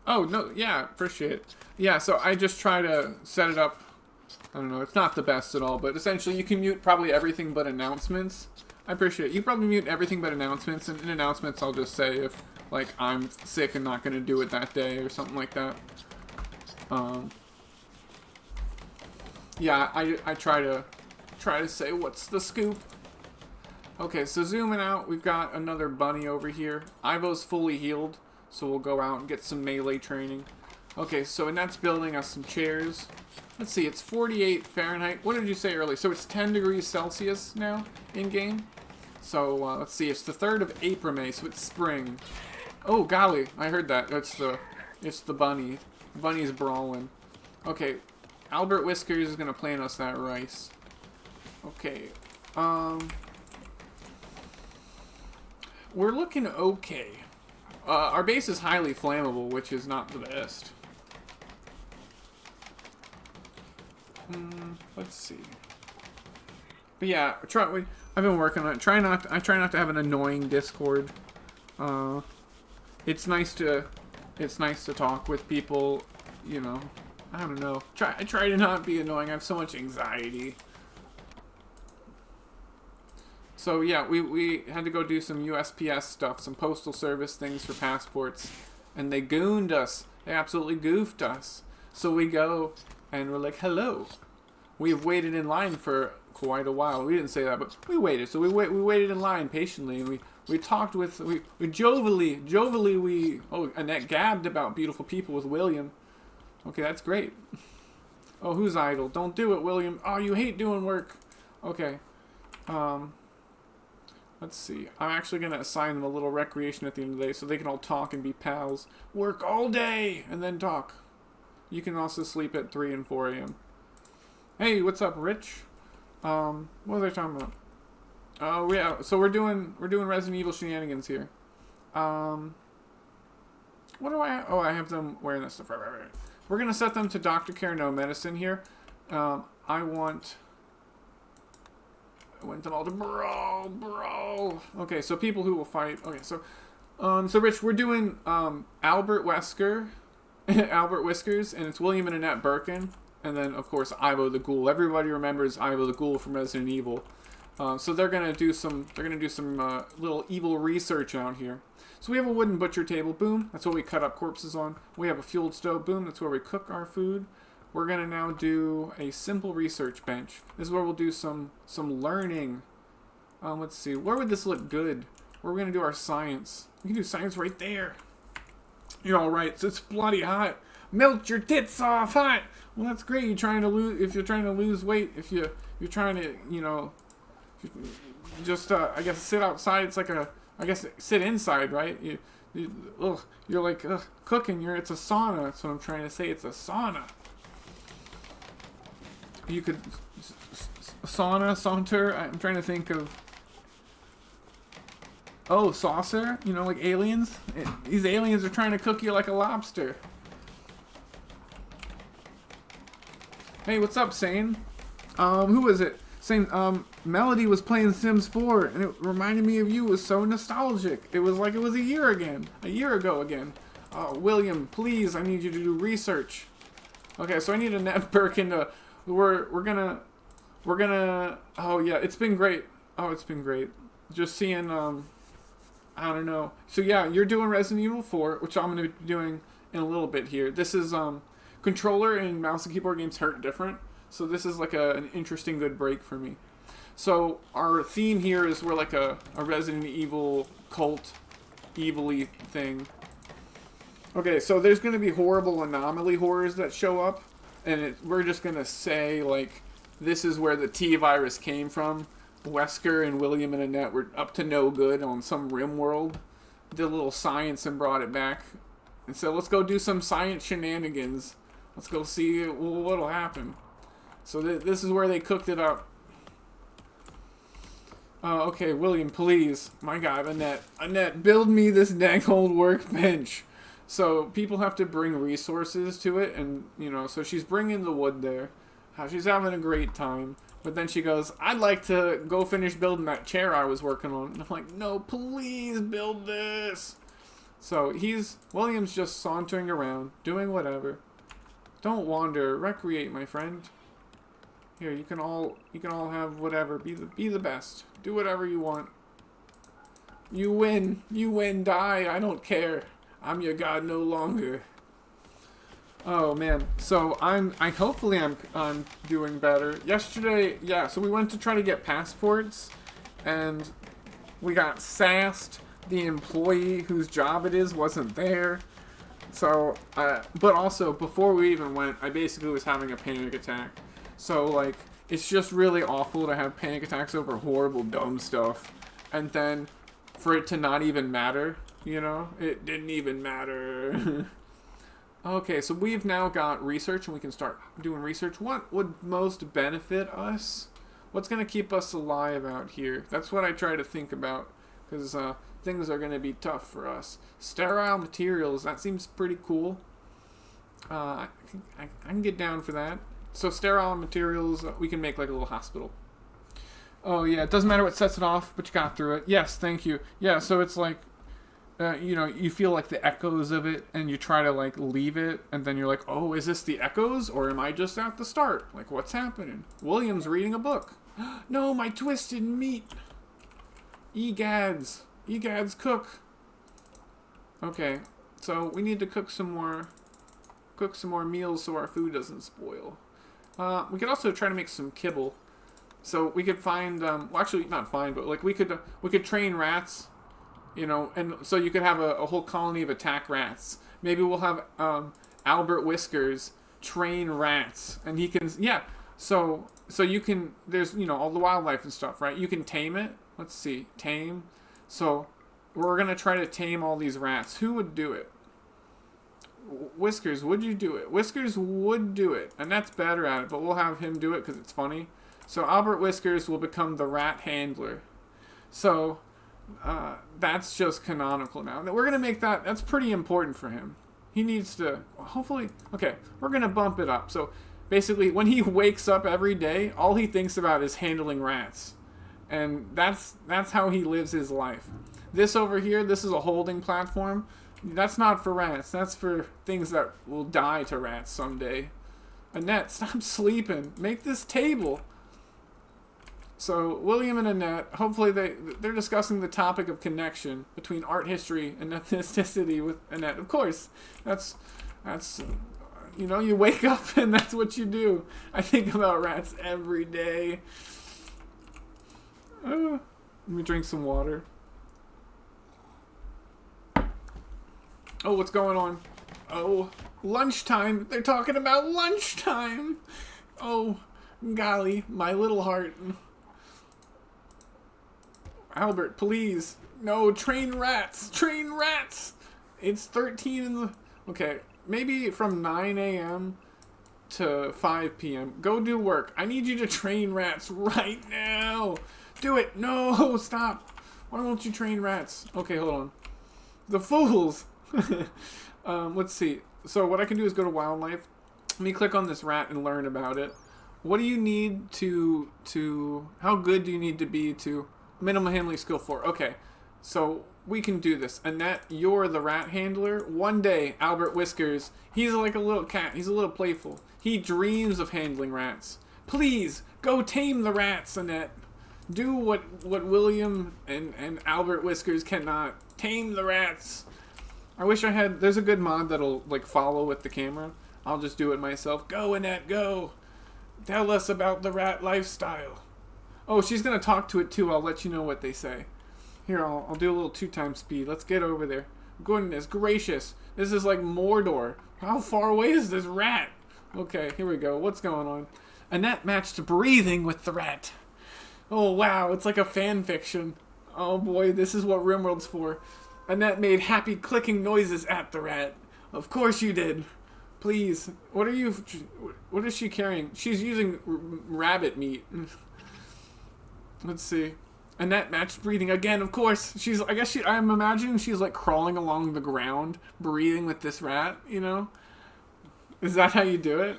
no, yeah, appreciate it. Yeah, so I just try to set it up. I don't know, it's not the best at all, but essentially you can mute probably everything but announcements. I appreciate it. You probably mute everything but announcements, and in announcements I'll just say if, like, I'm sick and not going to do it that day or something like that. Yeah, I try to say what's the scoop. Okay, so zooming out, we've got another bunny over here. Ivo's fully healed, so we'll go out and get some melee training. Okay, so Annette's building us some chairs. Let's see, it's 48 Fahrenheit. What did you say earlier? So it's 10 degrees Celsius now in game. So let's see, it's the 3rd of April, so it's spring. Oh golly, I heard that. It's the bunny. The bunny's brawling. Okay, Albert Whiskers is gonna plant us that rice. Okay, we're looking okay. Our base is highly flammable, which is not the best. Let's see. But yeah, I've been working on it. I try not to have an annoying Discord. It's nice to talk with people, you know. I don't know. I try to not be annoying. I have so much anxiety. So yeah, we had to go do some USPS stuff, some postal service things for passports, and they gooned us. They absolutely goofed us. So we go and we're like, hello. We have waited in line for quite a while. We didn't say that, but we waited. So we waited in line patiently, and we talked with we jovially Annette gabbed about beautiful people with William. Okay, that's great. Oh, who's idle? Don't do it, William. Oh, you hate doing work. Okay. Let's see. I'm actually going to assign them a little recreation at the end of the day so they can all talk and be pals. Work all day and then talk. You can also sleep at 3 and 4 a.m. Hey, what's up, Rich? What was I talking about? Oh, yeah. So we're doing Resident Evil shenanigans here. What do I have? Oh, I have them wearing this stuff. Right. We're going to set them to Doctor Care, No Medicine here. I want them all to bro. Okay, so people who will fight. Okay, so Rich, we're doing Albert Wesker, Albert Whiskers, and it's William and Annette Berkin, and then of course Ivo the Ghoul. Everybody remembers Ivo the Ghoul from Resident Evil. So they're gonna do some little evil research out here. So we have a wooden butcher table, boom. That's what we cut up corpses on. We have a fueled stove, boom. That's where we cook our food. We're gonna now do a simple research bench. This is where we'll do some learning. Let's see, where would this look good? We're gonna do our science. We can do science right there. You're all right. So it's bloody hot. melt your tits off, huh? Well, that's great. You're trying to lose. If you're trying to lose weight, if you're trying to, just I guess sit outside. It's like I guess sit inside, right? You're like cooking. It's a sauna. That's what I'm trying to say. It's a sauna. You could saunter. I'm trying to think of. Oh, saucer. Like aliens. These aliens are trying to cook you like a lobster. Hey, what's up, Sane? Who was it? Sane, Melody was playing Sims 4, and it reminded me of you. It was so nostalgic. It was like it was a year ago again. William, please, I need you to do research. Okay, so I need Annette Berkin to, we're gonna, oh yeah, it's been great. Oh, it's been great. Just seeing, I don't know. So yeah, you're doing Resident Evil 4, which I'm gonna be doing in a little bit here. This is, controller and mouse and keyboard games hurt different. So this is like an interesting good break for me. So our theme here is we're like a Resident Evil cult, evil-y thing. Okay, so there's going to be horrible Anomaly horrors that show up. And we're just going to say, like, this is where the T-virus came from. Wesker and William and Annette were up to no good on some Rimworld. Did a little science and brought it back. And so let's go do some science shenanigans. Let's go see what'll happen. So this is where they cooked it up. Okay, William, please. My God, Annette, build me this dang old workbench. So people have to bring resources to it, and so she's bringing the wood there. She's having a great time. But then she goes, I'd like to go finish building that chair I was working on. And I'm like, no, please build this. So William's just sauntering around, doing whatever. Don't wander, recreate, my friend. Here, you can all have whatever. Be the best. Do whatever you want. You win, die. I don't care. I'm your god no longer. Oh man. So hopefully I'm doing better. Yesterday, yeah. So we went to try to get passports, and we got sassed. The employee whose job it is wasn't there. So, but also before we even went, I basically was having a panic attack. So, like, it's just really awful to have panic attacks over horrible, dumb stuff. And then for it to not even matter, It didn't even matter. Okay, so we've now got research, and we can start doing research. What would most benefit us? What's going to keep us alive out here? That's what I try to think about, because things are going to be tough for us. Sterile materials, that seems pretty cool. I can get down for that. So sterile materials, we can make like a little hospital. Oh yeah, it doesn't matter what sets it off, but you got through it. Yes, thank you. Yeah, so it's like, you feel like the echoes of it, and you try to like leave it, and then you're like, oh, is this the echoes, or am I just at the start? Like, what's happening? William's reading a book. No, my twisted meat. Egads, cook. Okay, so we need to cook some more meals so our food doesn't spoil. We could also try to make some kibble. So we could find, well, actually not find, but like we could train rats, and so you could have a whole colony of attack rats. Maybe we'll have Albert Whiskers train rats, and he can, yeah. So you can, there's all the wildlife and stuff, right? You can tame it. Let's see, tame. So we're gonna try to tame all these rats. Who would do it? Whiskers, would you do it? Whiskers would do it, and that's better at it, but we'll have him do it because it's funny. So Albert Whiskers will become the rat handler. So that's just canonical now. We're going to make that's pretty important for him. He needs to, hopefully, okay, we're going to bump it up. So basically, when he wakes up every day, all he thinks about is handling rats. And that's how he lives his life. This over here, this is a holding platform. That's not for rats. That's for things that will die to rats someday. Annette, stop sleeping. Make this table. So William and Annette, hopefully they're discussing the topic of connection between art history and ethnicity with Annette. Of course, that's you wake up and that's what you do. I think about rats every day. Let me drink some water. Oh, what's going on? Oh, lunchtime. They're talking about lunchtime. Oh, golly, my little heart. Albert, please. No, train rats. Train rats. It's 13 in the... Okay, maybe from 9 a.m. to 5 p.m. Go do work. I need you to train rats right now. Do it. No, stop. Why won't you train rats? Okay, hold on. The fools. Let's see. So what I can do is go to wildlife. Let me click on this rat and learn about it. What do you need to how good do you need to be to minimum handling skill 4? Okay. So we can do this. Annette, you're the rat handler. One day, Albert Whiskers, he's like a little cat. He's a little playful. He dreams of handling rats. Please, go tame the rats, Annette. Do what William and Albert Whiskers cannot. Tame the rats. I wish I had... There's a good mod that'll, like, follow with the camera. I'll just do it myself. Go, Annette, go. Tell us about the rat lifestyle. Oh, she's going to talk to it, too. I'll let you know what they say. Here, I'll do a little 2x speed. Let's get over there. Goodness gracious. This is like Mordor. How far away is this rat? Okay, here we go. What's going on? Annette matched breathing with the rat. Oh, wow. It's like a fan fiction. Oh, boy. This is what Rimworld's for. Annette made happy clicking noises at the rat. Of course you did. Please. What is she carrying? She's using rabbit meat. Let's see. Annette matched breathing again, of course. I'm imagining she's like crawling along the ground, breathing with this rat, you know? Is that how you do it?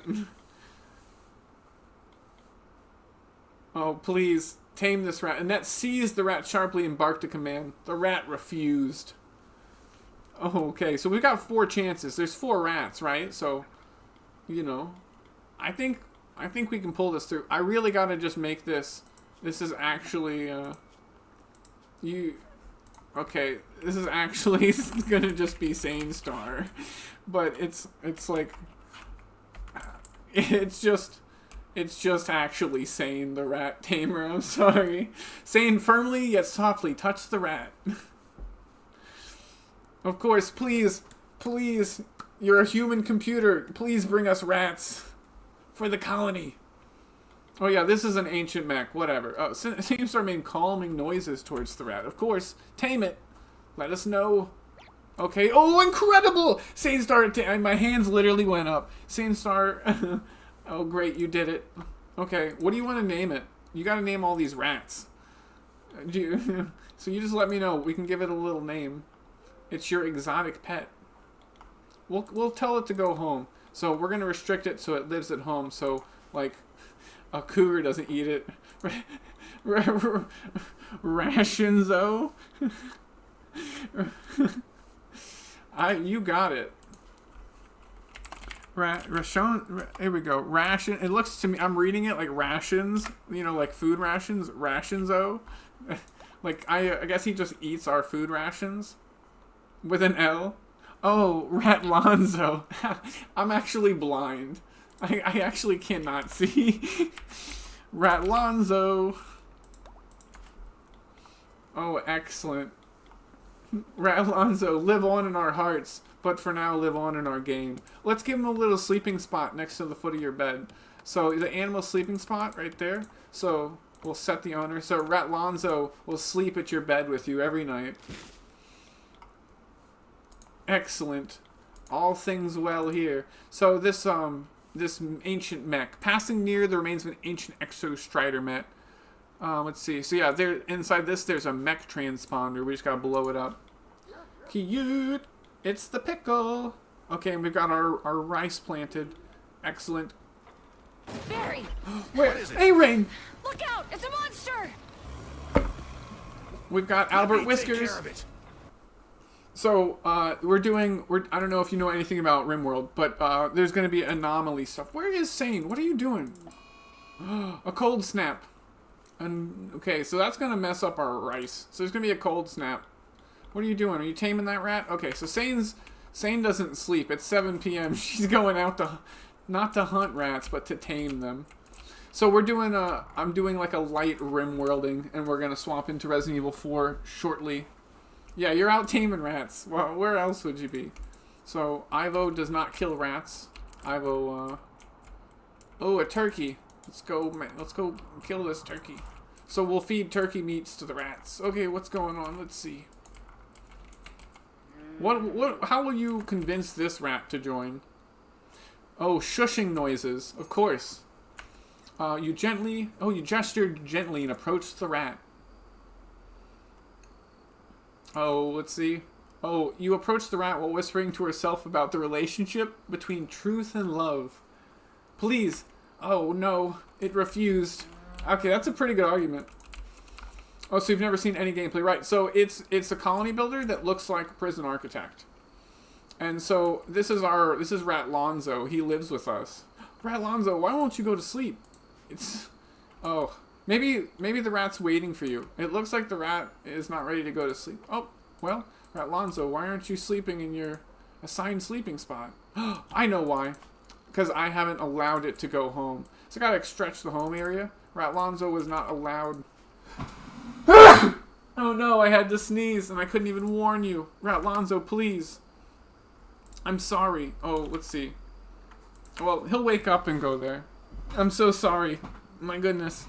Oh, please, tame this rat. Annette seized the rat sharply and barked a command. The rat refused. Oh, okay, so we've got 4 chances. There's 4 rats, right? So, you know, I think we can pull this through. I really gotta just make this. This is actually, okay, this is actually gonna just be Sane Star, but it's like, it's just actually Sane the rat tamer. I'm sorry. Sane firmly yet softly touched the rat. Of course, please, you're a human computer. Please bring us rats for the colony. Oh yeah, this is an ancient mech, whatever. Sane Star made calming noises towards the rat. Of course, tame it. Let us know. Okay, oh, incredible! Sane Star, my hands literally went up. Sane Star, oh great, you did it. Okay, what do you want to name it? You gotta name all these rats. So you just let me know, we can give it a little name. It's your exotic pet. We'll tell it to go home. So we're gonna restrict it so it lives at home, so, like, a cougar doesn't eat it. Rations, though. You got it. Ration. Here we go. Ration. It looks to me. I'm reading it like rations. You know, like food rations. Rations, though. Like I guess he just eats our food rations. With an L. Oh, Rat Lonzo. I'm actually blind. I actually cannot see. Rat Lonzo. Oh, excellent. Rat Lonzo, live on in our hearts, but for now, live on in our game. Let's give him a little sleeping spot next to the foot of your bed. So, the animal sleeping spot right there. So, we'll set the owner. So, Rat Lonzo will sleep at your bed with you every night. Excellent. All things well here. So, this ancient mech. Passing near the remains of an ancient exostrider mech. Let's see. So yeah, inside this there's a mech transponder. We just gotta blow it up. Cute. It's the pickle. Okay, and we've got our rice planted. Excellent. Barry! Where? Hey, Rain! Look out! It's a monster! We've got Albert Whiskers. So, I don't know if you know anything about Rimworld, but there's going to be Anomaly stuff. Where is Sane? What are you doing? A cold snap. And okay, so that's going to mess up our rice. So there's going to be a cold snap. What are you doing? Are you taming that rat? Okay, so Sane doesn't sleep. It's 7 p.m. She's going out not to hunt rats, but to tame them. So I'm doing like a light Rimworlding, and we're going to swap into Resident Evil 4 shortly. Yeah, you're out taming rats. Well, where else would you be? So, Ivo does not kill rats. Ivo, oh, a turkey. Let's go, man. Let's go kill this turkey. So we'll feed turkey meats to the rats. Okay, what's going on? Let's see. How will you convince this rat to join? Oh, shushing noises. Of course. You gestured gently and approached the rat. Oh, let's see. Oh, you approached the rat while whispering to herself about the relationship between truth and love. Please. Oh, no. It refused. Okay, that's a pretty good argument. Oh, so you've never seen any gameplay. Right, so it's a colony builder that looks like a prison architect. And so this is Rat Lonzo. He lives with us. Rat Lonzo, why won't you go to sleep? Oh, maybe the rat's waiting for you. It looks like the rat is not ready to go to sleep. Oh, well, Rat Lonzo, why aren't you sleeping in your assigned sleeping spot? I know why. Because I haven't allowed it to go home. So I gotta stretch the home area. Rat Lonzo was not allowed. Oh no, I had to sneeze and I couldn't even warn you. Rat Lonzo, please. I'm sorry. Oh, let's see. Well, he'll wake up and go there. I'm so sorry. My goodness.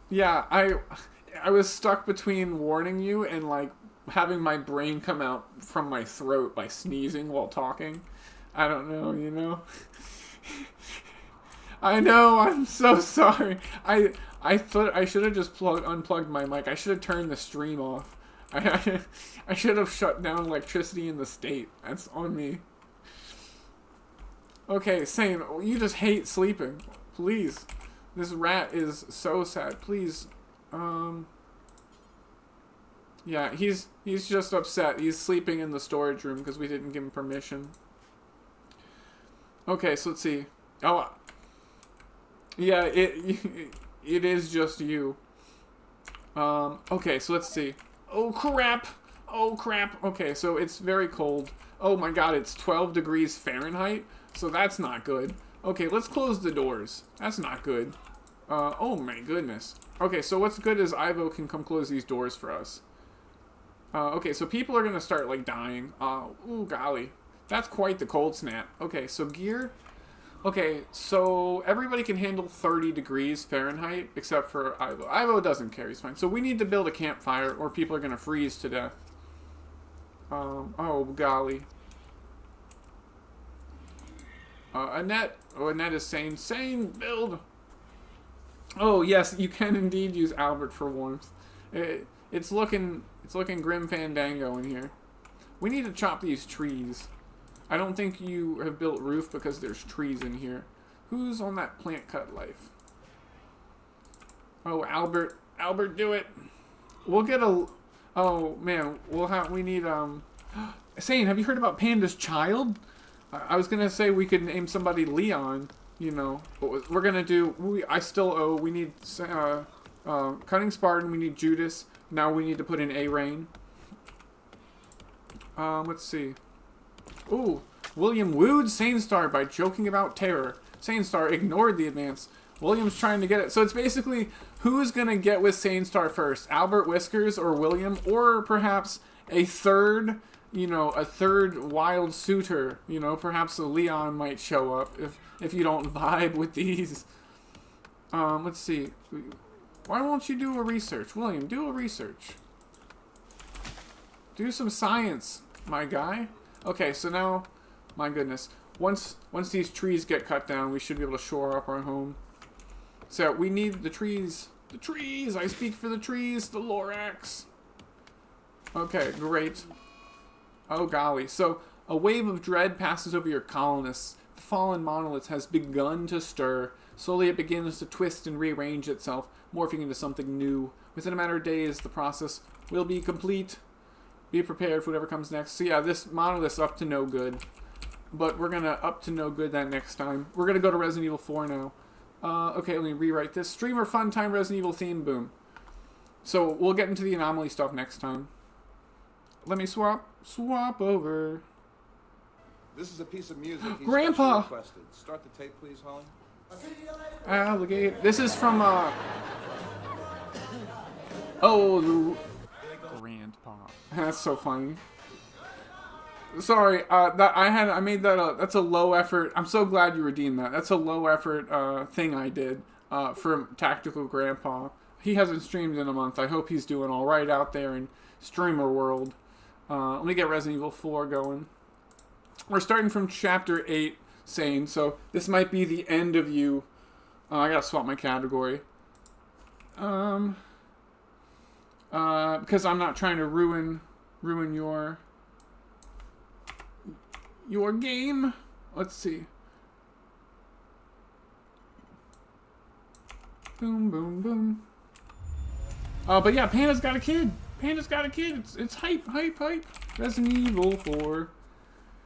Yeah, I was stuck between warning you and like having my brain come out from my throat by sneezing while talking. I don't know, you know. I know, I'm so sorry. I thought I should have just unplugged my mic. I should have turned the stream off. I should have shut down electricity in the state. That's on me. Okay, Sane, you just hate sleeping. Please. This rat is so sad. Please. Yeah, he's just upset. He's sleeping in the storage room because we didn't give him permission. Okay, so let's see. Oh, yeah, it is just you. Okay, so let's see. Oh, crap. Oh, crap. Okay, so it's very cold. Oh, my God, it's 12 degrees Fahrenheit. So that's not good. Okay, let's close the doors. That's not good. Oh, my goodness. Okay, so what's good is Ivo can come close these doors for us. Okay, so people are going to start, like, dying. Ooh, golly. That's quite the cold snap. Okay, so gear. Okay, so everybody can handle 30 degrees Fahrenheit, except for Ivo. Ivo doesn't care, he's fine. So we need to build a campfire, or people are going to freeze to death. Oh, golly. Annette. Oh, Annette is sane. Sane, build! Oh, yes, you can indeed use Albert for warmth. It's looking grim fandango in here. We need to chop these trees. I don't think you have built roof because there's trees in here. Who's on that plant cut life? Oh, Albert. Albert, do it. We'll get a... Oh, man. We need, Sane, have you heard about Panda's child? I was gonna say we could name somebody Leon, you know. But we're gonna do... We need, Cunning Spartan. We need Judas. Now we need to put in A-Rain. Let's see. Ooh, William wooed Sanestar by joking about terror. Sanestar ignored the advance. William's trying to get it. So it's basically who's going to get with Sanestar first? Albert, Whiskers, or William? Or perhaps a third, a third wild suitor. Perhaps a Leon might show up if you don't vibe with these. Let's see. Why won't you do a research? William, do a research. Do some science, my guy. Okay, so now, my goodness, once these trees get cut down, we should be able to shore up our home. So we need the trees. The trees! I speak for the trees, the Lorax. Okay, great. Oh, golly. So, a wave of dread passes over your colonists. The fallen monolith has begun to stir. Slowly it begins to twist and rearrange itself, morphing into something new. Within a matter of days, the process will be complete. Be prepared for whatever comes next. So yeah, this monolith's up to no good. But we're gonna up to no good that next time. We're gonna go to Resident Evil 4 now. Okay, let me rewrite this. Streamer fun time Resident Evil theme, boom. So we'll get into the Anomaly stuff next time. Let me swap over. This is a piece of music he's Grandpa! requested. Start the tape, please, Holly. Alligator. This is from, Oh, Grandpa. That's so funny. Sorry, I made that that's a low effort. I'm so glad you redeemed that. That's a low effort thing I did for Tactical Grandpa. He hasn't streamed in a month. I hope he's doing all right out there in streamer world. Let me get Resident Evil 4 going. We're starting from chapter 8, Sane, so this might be the end of you. I gotta swap my category. Because I'm not trying to ruin your game. Let's see. Boom, boom, boom. But yeah, Panda's got a kid. Panda's got a kid. It's hype, hype, hype. Resident Evil 4.